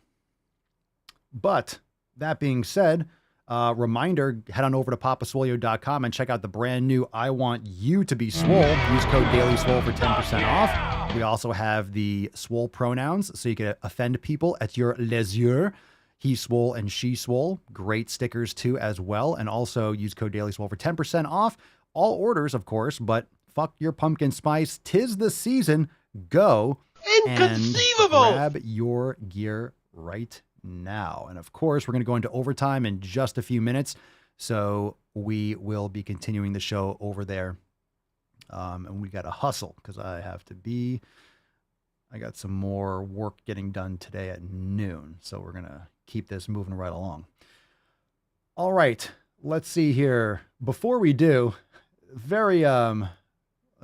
But that being said, reminder, head on over to papaswolio.com and check out the brand new I Want You to Be Swole. Use code DailySwole for 10% off. We also have the swole pronouns, so you can offend people at your leisure. He swole and she swole. Great stickers too as well. And also use code DailySwole for 10% off. All orders, of course, but fuck your pumpkin spice. 'Tis the season. Go Inconceivable! And grab your gear right now. And of course, we're going to go into overtime in just a few minutes. So we will be continuing the show over there. And we got to hustle because I got some more work getting done today at noon. So we're going to keep this moving right along. All right. Let's see here. Before we do, let's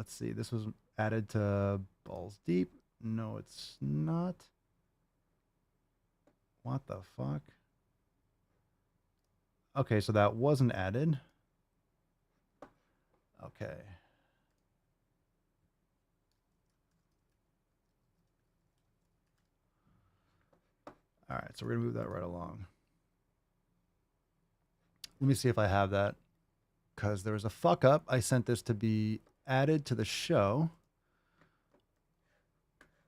see. This was added to Balls Deep. No, it's not. What the fuck? Okay, so that wasn't added. Okay. All right, so we're going to move that right along. Let me see if I have that, because there was a fuck up. I sent this to be added to the show.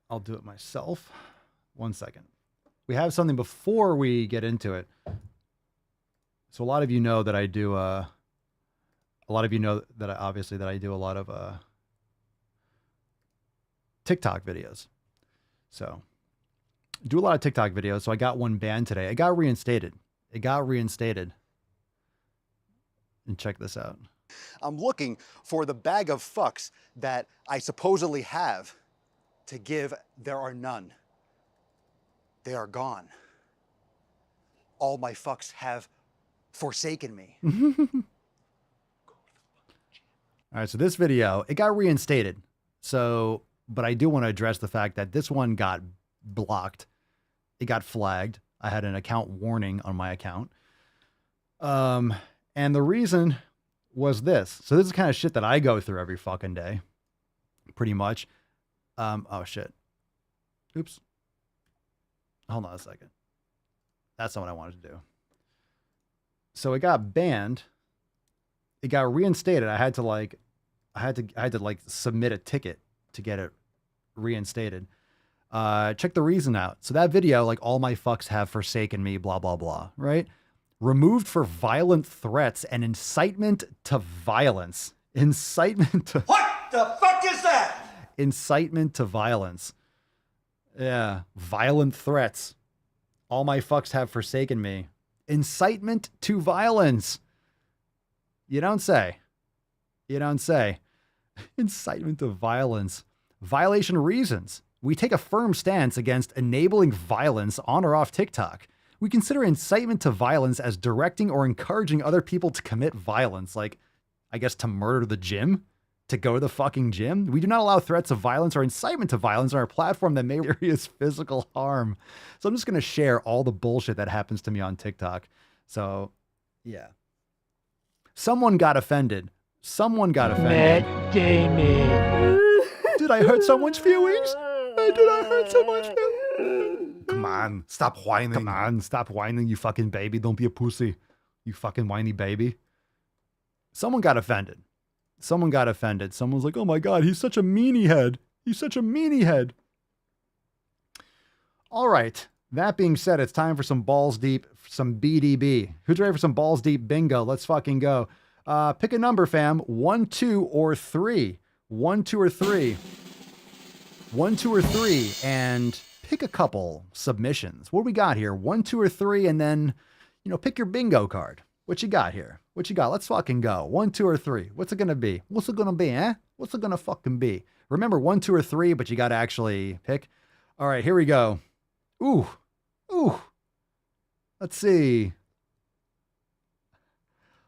I'll do it myself. 1 second. We have something before we get into it. So a lot of you know that I do I do a lot of TikTok videos. So do a lot of TikTok videos. So I got one banned today. It got reinstated. And check this out. I'm looking for the bag of fucks that I supposedly have to give. There are none. They are gone. all my fucks have forsaken me. All right, so this video, it got reinstated. So, but I do want to address the fact that this one got blocked. It got flagged. I had an account warning on my account. And the reason was this. So this is the kind of shit that I go through every fucking day. Pretty much. Oh shit. Oops. Hold on a second. That's not what I wanted to do. So it got banned. It got reinstated. I had to submit a ticket to get it reinstated. Check the reason out. So that video, like, all my fucks have forsaken me, blah, blah, blah, right? Removed for violent threats and incitement to violence. Incitement to... What the fuck is that? Incitement to violence. Yeah. Violent threats. All my fucks have forsaken me. Incitement to violence. You don't say. You don't say. Incitement to violence. Violation reasons. We take a firm stance against enabling violence on or off TikTok. We consider incitement to violence as directing or encouraging other people to commit violence, like, I guess, to murder the gym, to go to the fucking gym. We do not allow threats of violence or incitement to violence on our platform that may serious physical harm. So I'm just going to share all the bullshit that happens to me on TikTok. So, yeah. Someone got offended. Someone got offended. Matt Damon. Did I hurt someone's feelings? Did I hurt someone's feelings? Come on, stop whining. Come on, stop whining, you fucking baby. Don't be a pussy. You fucking whiny baby. Someone got offended. Someone got offended. Someone's like, oh my God, he's such a meanie head. He's such a meanie head. All right. That being said, it's time for some balls deep, some BDB. Who's ready for some balls deep bingo? Let's fucking go. Pick a number, fam. 1, 2, or 3. 1, 2, or 3. 1, 2, or 3. And pick a couple submissions. What do we got here? 1, 2, or 3. And then, you know, pick your bingo card. What you got here? What you got? Let's fucking go. 1, 2, or 3. What's it going to be? What's it going to be, eh? What's it going to fucking be? Remember, 1, 2, or 3, but you got to actually pick. All right, here we go. Ooh. Ooh. Let's see.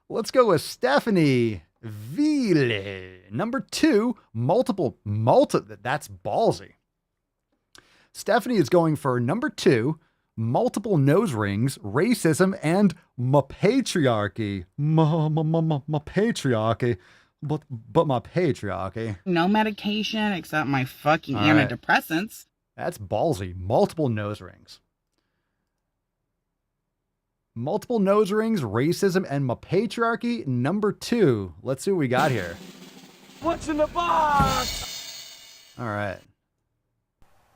Let's go with Stephanie Ville. Number 2, multiple. That's ballsy. Stephanie is going for number 2, multiple nose rings, racism, and patriarchy. Patriarchy. But my patriarchy. No medication except my fucking antidepressants. That's ballsy. Multiple nose rings. Multiple nose rings, racism, and patriarchy. Number 2. Let's see what we got here. What's in the box? All right.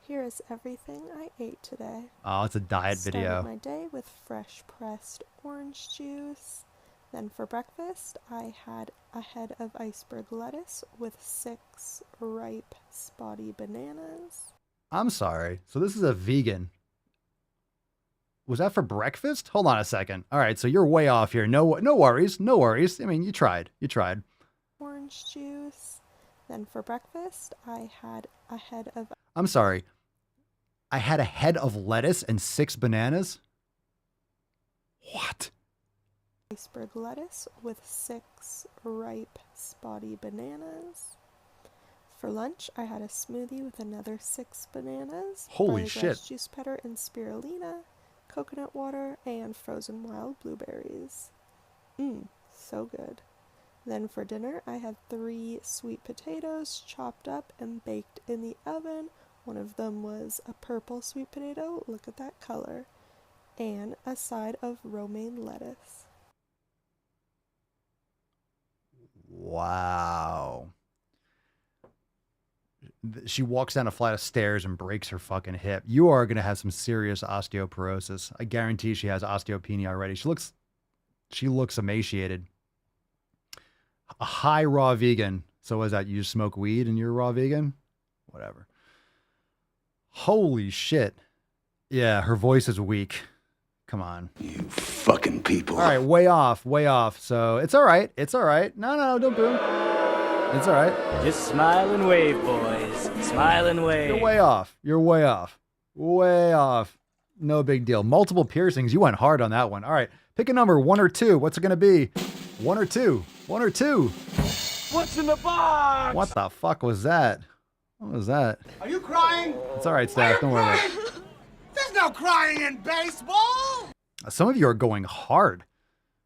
Here is everything I ate today. Oh, it's a diet Started video. my day with fresh pressed orange juice. Then for breakfast, I had a head of iceberg lettuce with 6 ripe, spotty bananas. I'm sorry. So this is a vegan. Was that for breakfast? Hold on a second. All right, so you're way off here. No worries. No worries. I mean, you tried. You tried. Orange juice. Then for breakfast, I had a head of... I'm sorry. I had a head of lettuce and 6 bananas? What? Iceberg lettuce with 6 ripe, spotty bananas. For lunch, I had a smoothie with another 6 bananas. Holy barley shit. grass juice powder and spirulina, coconut water, and frozen wild blueberries. So good. Then for dinner, I had 3 sweet potatoes chopped up and baked in the oven. One of them was a purple sweet potato, look at that color, and a side of romaine lettuce. Wow. She walks down a flight of stairs and breaks her fucking hip. You are going to have some serious osteoporosis. I guarantee she has osteopenia already. She looks emaciated. A high raw vegan. So what is that? You just smoke weed and you're a raw vegan? Whatever. Holy shit. Yeah, her voice is weak. Come on. You fucking people. All right, way off, way off. So it's all right. It's all right. No, don't boo. It's all right. Just smile and wave, boys. Smile and wave. You're way off. You're way off. Way off. No big deal. Multiple piercings. You went hard on that one. All right. Pick a number, 1 or 2. What's it going to be? 1 or 2? 1 or 2? What's in the box? What the fuck was that? What was that? Are you crying? It's all right, Steph. Don't worry about it. There's no crying in baseball. Some of you are going hard.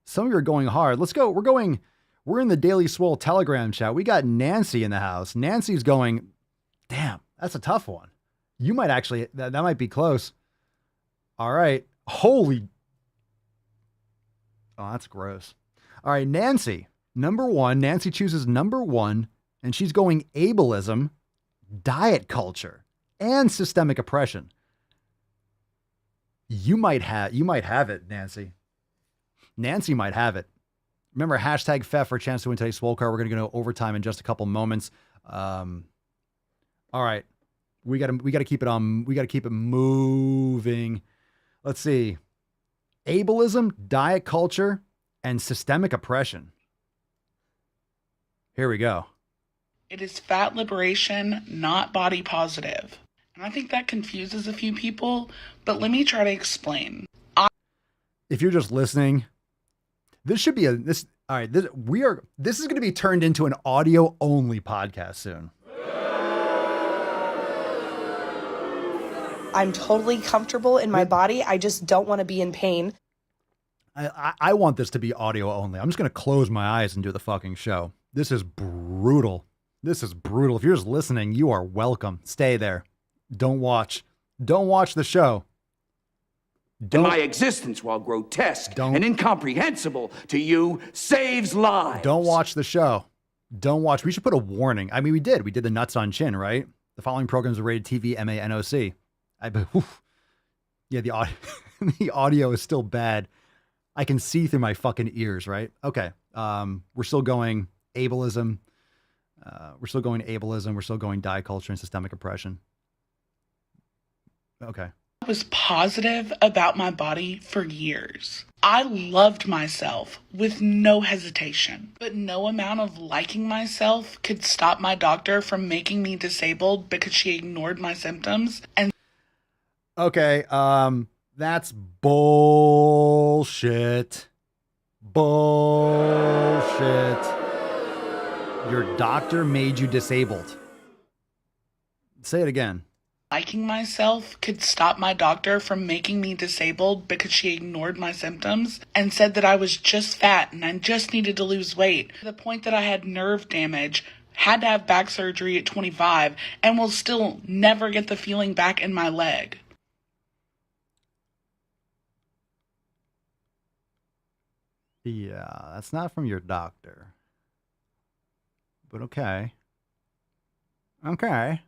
Some of you are going hard. Let's go. We're in the Daily Swole Telegram chat. We got Nancy in the house. Nancy's going, damn, that's a tough one. You might actually, that might be close. All right. Holy. Oh, that's gross. All right, Nancy. Number 1. Nancy chooses number 1, and she's going ableism, diet culture, and systemic oppression. You might have it, Nancy. Nancy might have it. Remember, hashtag FEF for a chance to win today's Swole card. We're going to go overtime in just a couple moments. All right. We got to keep it on. We got to keep it moving. Let's see. Ableism, diet culture, and systemic oppression. Here we go. It is fat liberation, not body positive. And I think that confuses a few people, but let me try to explain. If you're just listening, this should be this is going to be turned into an audio only podcast soon. I'm totally comfortable in my body. I just don't want to be in pain. I want this to be audio only. I'm just going to close my eyes and do the fucking show. This is brutal. This is brutal. If you're just listening, you are welcome. Stay there. Don't watch. Don't watch the show. My existence, while grotesque and incomprehensible to you, saves lives. Don't watch the show. Don't watch. We should put a warning. I mean, we did. We did the nuts on chin, right? The following programs are rated TV, MANOC. Yeah, the audio, the audio is still bad. I can see through my fucking ears, right? Okay. We're still going ableism. We're still going ableism. We're still going diet culture and systemic oppression. Okay. I was positive about my body for years. I loved myself with no hesitation, but no amount of liking myself could stop my doctor from making me disabled because she ignored my symptoms. And okay, that's bullshit. Bullshit. Your doctor made you disabled. Say it again. Liking myself could stop my doctor from making me disabled because she ignored my symptoms and said that I was just fat and I just needed to lose weight, to the point that I had nerve damage, had to have back surgery at 25, and will still never get the feeling back in my leg. Yeah, that's not from your doctor. But okay. Okay.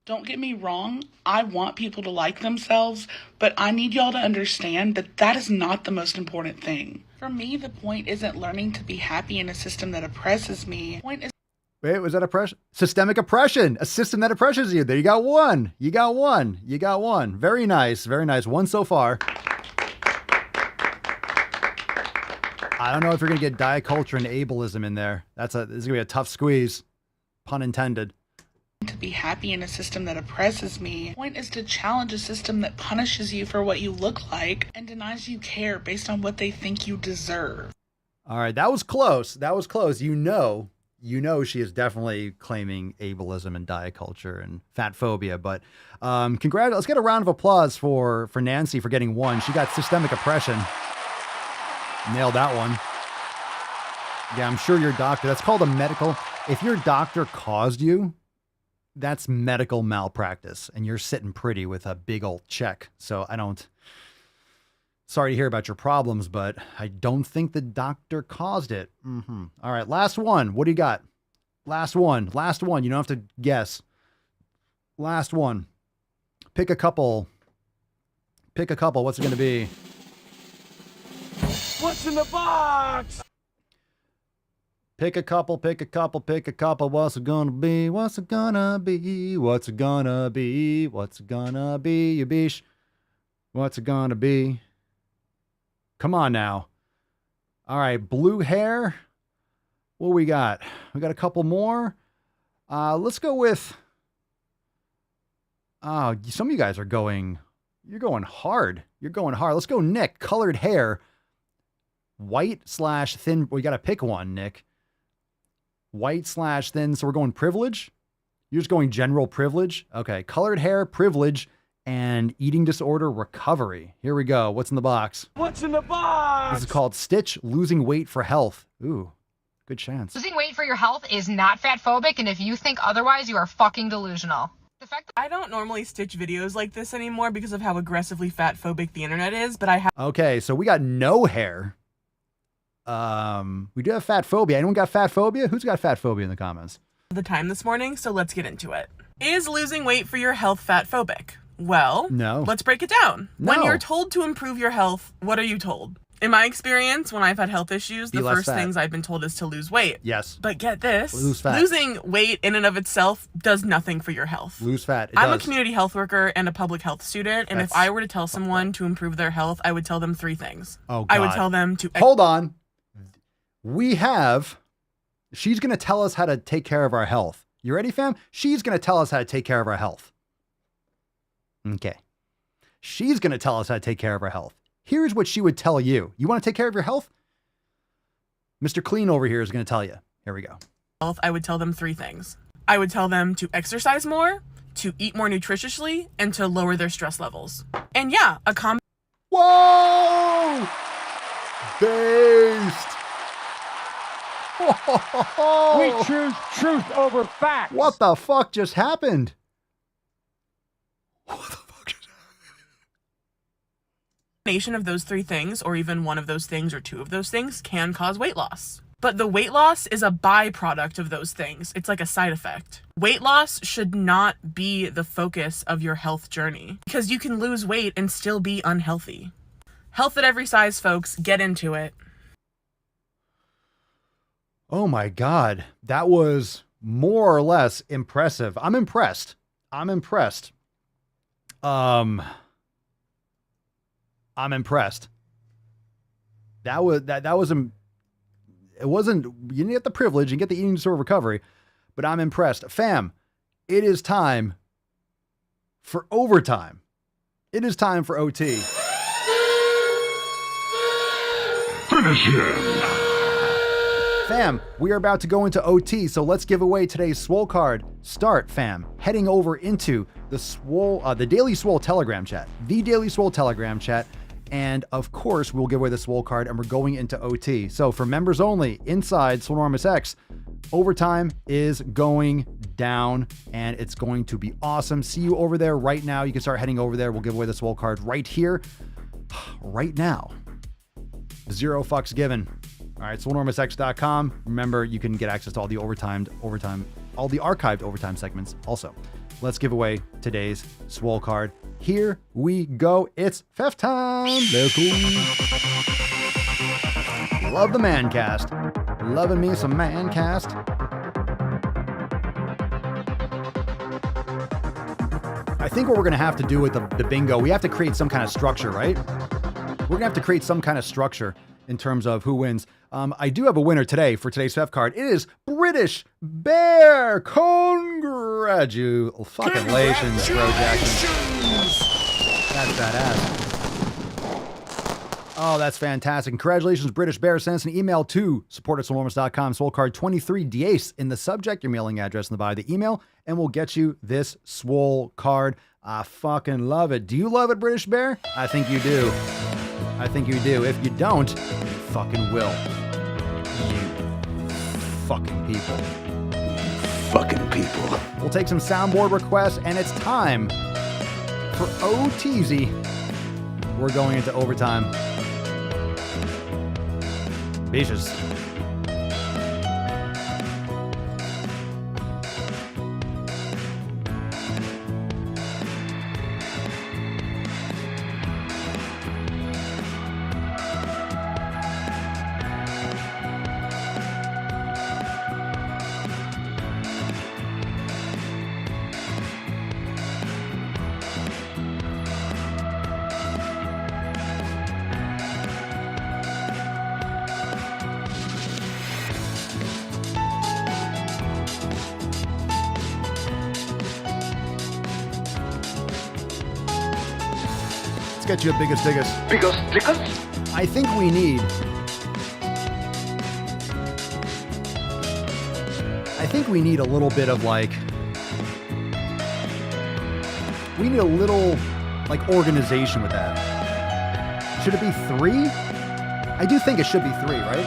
Don't get me wrong, I want people to like themselves, but I need y'all to understand that that is not the most important thing. For me, the point isn't learning to be happy in a system that oppresses me. The point is... Wait, was that oppression? Systemic oppression. A system that oppresses you. There, you got one. You got one. You got one. Very nice. Very nice. One so far. I don't know if you're going to get diet culture and ableism in there. This is going to be a tough squeeze. Pun intended. To be happy in a system that oppresses me. The point is to challenge a system that punishes you for what you look like and denies you care based on what they think you deserve. All right, that was close. That was close. You know she is definitely claiming ableism and diet culture and fat phobia, but congrats. Let's get a round of applause for Nancy for getting one. She got systemic oppression. Nailed that one. Yeah, I'm sure your doctor, that's called a medical. If your doctor caused you, that's medical malpractice, and you're sitting pretty with a big old check. So sorry to hear about your problems, but I don't think the doctor caused it. Mm-hmm. All right, last one. What do you got? Last one. You don't have to guess. Last one. Pick a couple. What's it going to be? What's in the box? Pick a couple. What's it gonna be? What's it gonna be? What's it gonna be? What's it gonna be, you bish? What's it gonna be? Come on now. All right, blue hair. What we got? We got a couple more. Let's go with... some of you guys are going You're going hard. You're going hard. Let's go, Nick. Colored hair. White/thin. We got to pick one, Nick. White/thin. So we're going privilege. You're just going general privilege. Okay. Colored hair, privilege, and eating disorder recovery. Here we go. What's in the box? What's in the box? This is called Stitch Losing Weight for Health. Ooh, good chance. Losing weight for your health is not fat phobic, and if you think otherwise, you are fucking delusional. The fact that I don't normally stitch videos like this anymore because of how aggressively fat phobic the internet is, but I have. Okay, so we got no hair. We do have fat phobia. Anyone got fat phobia? Who's got fat phobia in the comments? The time this morning, so let's get into it. Is losing weight for your health fat phobic? Well, no. Let's break it down. No. When you're told to improve your health, what are you told? In my experience, when I've had health issues, the first things I've been told is to lose weight. Yes. But get this. Lose fat. Losing weight in and of itself does nothing for your health. Lose fat. I'm a community health worker and a public health student, and if I were to tell someone to improve their health, I would tell them 3 things. Oh, God. I would tell them to... Hold on. She's going to tell us how to take care of our health. You ready, fam? She's going to tell us how to take care of our health. Okay. She's going to tell us how to take care of our health. Here's what she would tell you. You want to take care of your health? Mr. Clean over here is going to tell you. Here we go. I would tell them 3 things. I would tell them to exercise more, to eat more nutritiously, and to lower their stress levels. And yeah, Whoa! Based! We choose truth over facts. What the fuck just happened? Combination of those 3 things, or even one of those things or 2 of those things, can cause weight loss. But the weight loss is a byproduct of those things. It's like a side effect. Weight loss should not be the focus of your health journey, because you can lose weight and still be unhealthy. Health at every size, folks. Get into it. Oh my God. That was more or less impressive. I'm impressed. I'm impressed. That was it wasn't, you didn't get the privilege and get the eating disorder recovery, but I'm impressed. Fam, it is time for overtime. It is time for OT. Finish him. Fam, we are about to go into OT, so let's give away today's Swole card. Start, fam, heading over into the Swole, the Daily Swole Telegram chat, the Daily Swole Telegram chat, and of course, we'll give away the Swole card, and we're going into OT. So for members only, inside Swolenormous X, overtime is going down, and it's going to be awesome. See you over there right now. You can start heading over there. We'll give away the Swole card right here, right now. 0 fucks given. All right, swolenormousx.com. Remember, you can get access to all the all the archived overtime segments also. Let's give away today's Swole card. Here we go. It's FEF time. Let's go. Love the Mancast. Loving me some Mancast. I think what we're going to have to do with the bingo, we have to create some kind of structure, right? We're going to have to create some kind of structure in terms of who wins. I do have a winner today for today's FEF card. It is British Bear. Congratulations, bro, Jackson. That's badass. Oh, that's fantastic. Congratulations, British Bear. Send us an email to support@swolenormous.com. Swole card 23 Diace in the subject, your mailing address in the body of the email, and we'll get you this Swole card. I fucking love it. Do you love it, British Bear? I think you do. I think you do. If you don't, you fucking will. You fucking people. Fucking people. We'll take some soundboard requests, and it's time for OTZ. We're going into overtime. Beaches. get you a biggest diggest. I think we need. I think we need a little bit of like. We need a little like organization with that. Should it be 3? I do think it should be 3, right?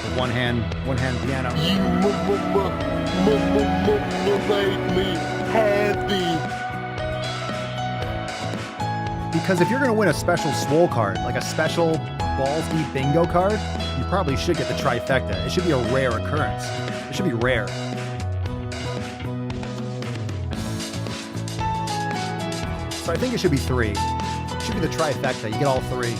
The one hand piano. You make me happy. Because if you're going to win a special Swole card, like a special Balls Deep Bingo card, you probably should get the trifecta. It should be a rare occurrence. It should be rare. So I think it should be 3. It should be the trifecta. You get all 3.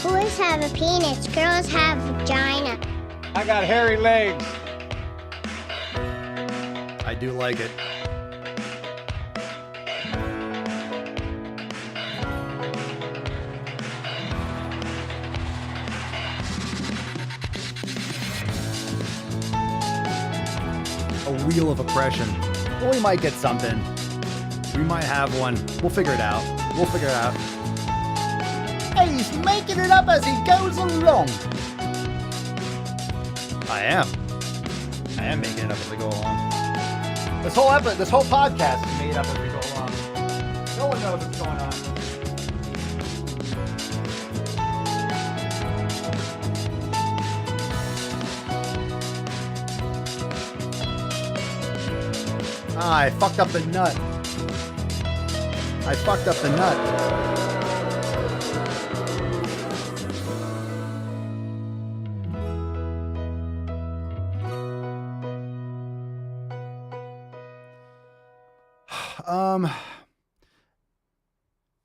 Boys have a penis, girls have vagina. I got hairy legs. I do like it. A wheel of oppression. Well, we might get something. We might have one. We'll figure it out. We'll figure it out. And he's making it up as he goes along. I am making it up as I go along. This whole podcast is made up as we go along. No one knows what's going on. I fucked up the nut. I fucked up the nut.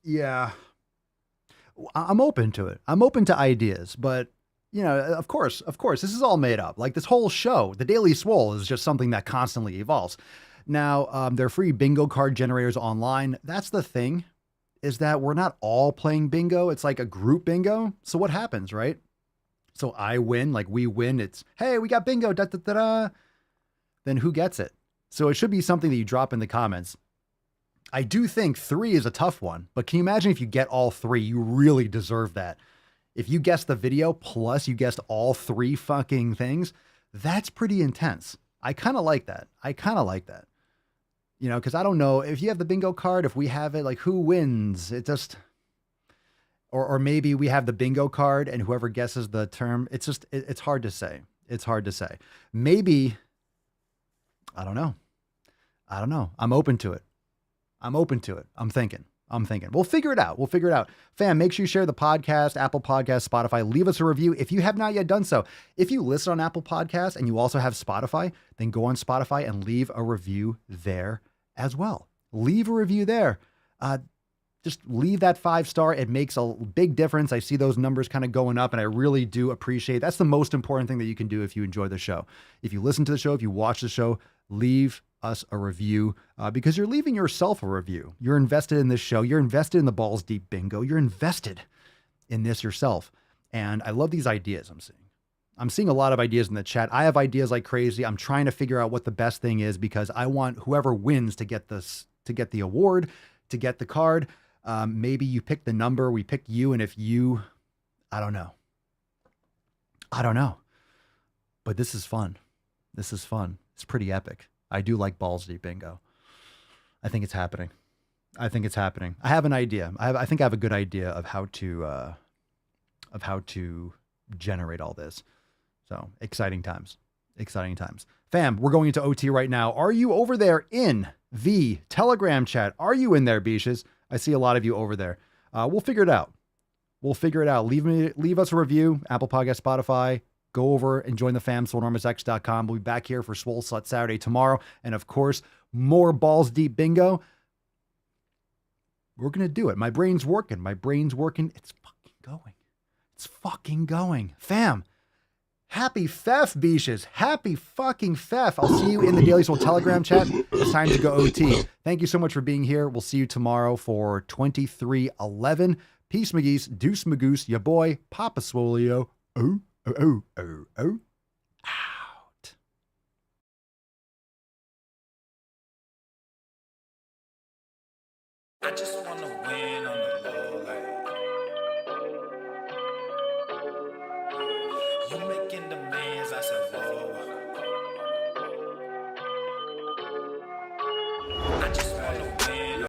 Yeah. I'm open to it. I'm open to ideas, but you know, of course, this is all made up. Like this whole show, the Daily Swole is just something that constantly evolves. Now, they're free bingo card generators online. That's the thing, is that we're not all playing bingo. It's like a group bingo. So what happens, right? So I win, like we win. It's, hey, we got bingo, da da da da. Then who gets it? So it should be something that you drop in the comments. I do think 3 is a tough one, but can you imagine if you get all 3? You really deserve that. If you guessed the video plus you guessed all 3 fucking things, that's pretty intense. I kind of like that. You know, because I don't know if you have the bingo card, if we have it, like who wins? It just, or maybe we have the bingo card and whoever guesses the term. It's just, it's hard to say. It's hard to say. Maybe, I don't know. I'm open to it. I'm thinking. We'll figure it out. Fam, make sure you share the podcast, Apple Podcasts, Spotify. Leave us a review if you have not yet done so. If you listen on Apple Podcasts and you also have Spotify, then go on Spotify and leave a review there as well. Leave a review there. Just leave that 5-star. It makes a big difference. I see those numbers kind of going up, and I really do appreciate it. That's the most important thing that you can do if you enjoy the show. If you listen to the show, if you watch the show, leave us a review because you're leaving yourself a review. You're invested in this show. You're invested in the Balls Deep Bingo. You're invested in this yourself. And I love these ideas I'm seeing. I'm seeing a lot of ideas in the chat. I have ideas like crazy. I'm trying to figure out what the best thing is because I want whoever wins to get this, to get the award, to get the card. Maybe you pick the number, we pick you. And if you, I don't know. But this is fun. It's pretty epic. I do like Balls Deep Bingo. I think it's happening. I have an idea. I think I have a good idea of how to generate all this. So exciting times. Fam, we're going into OT right now. Are you over there in the Telegram chat? Are you in there, Beaches? I see a lot of you over there. We'll figure it out. Leave us a review. Apple Podcast, Spotify. Go over and join the fam, SwoleNormousX.com. We'll be back here for Swole Slut Saturday tomorrow. And of course, more Balls Deep Bingo. We're going to do it. My brain's working. It's fucking going. Fam, happy Fef, Beaches. Happy fucking Fef. I'll see you in the Daily Swole Telegram chat. It's time to go OT. Thank you so much for being here. We'll see you tomorrow for 2311. Peace McGee's, Deuce Magoose, ya boy, Papa Swolio. Oh, oh, oh, oh, oh. Out. I just wanna win on the low, like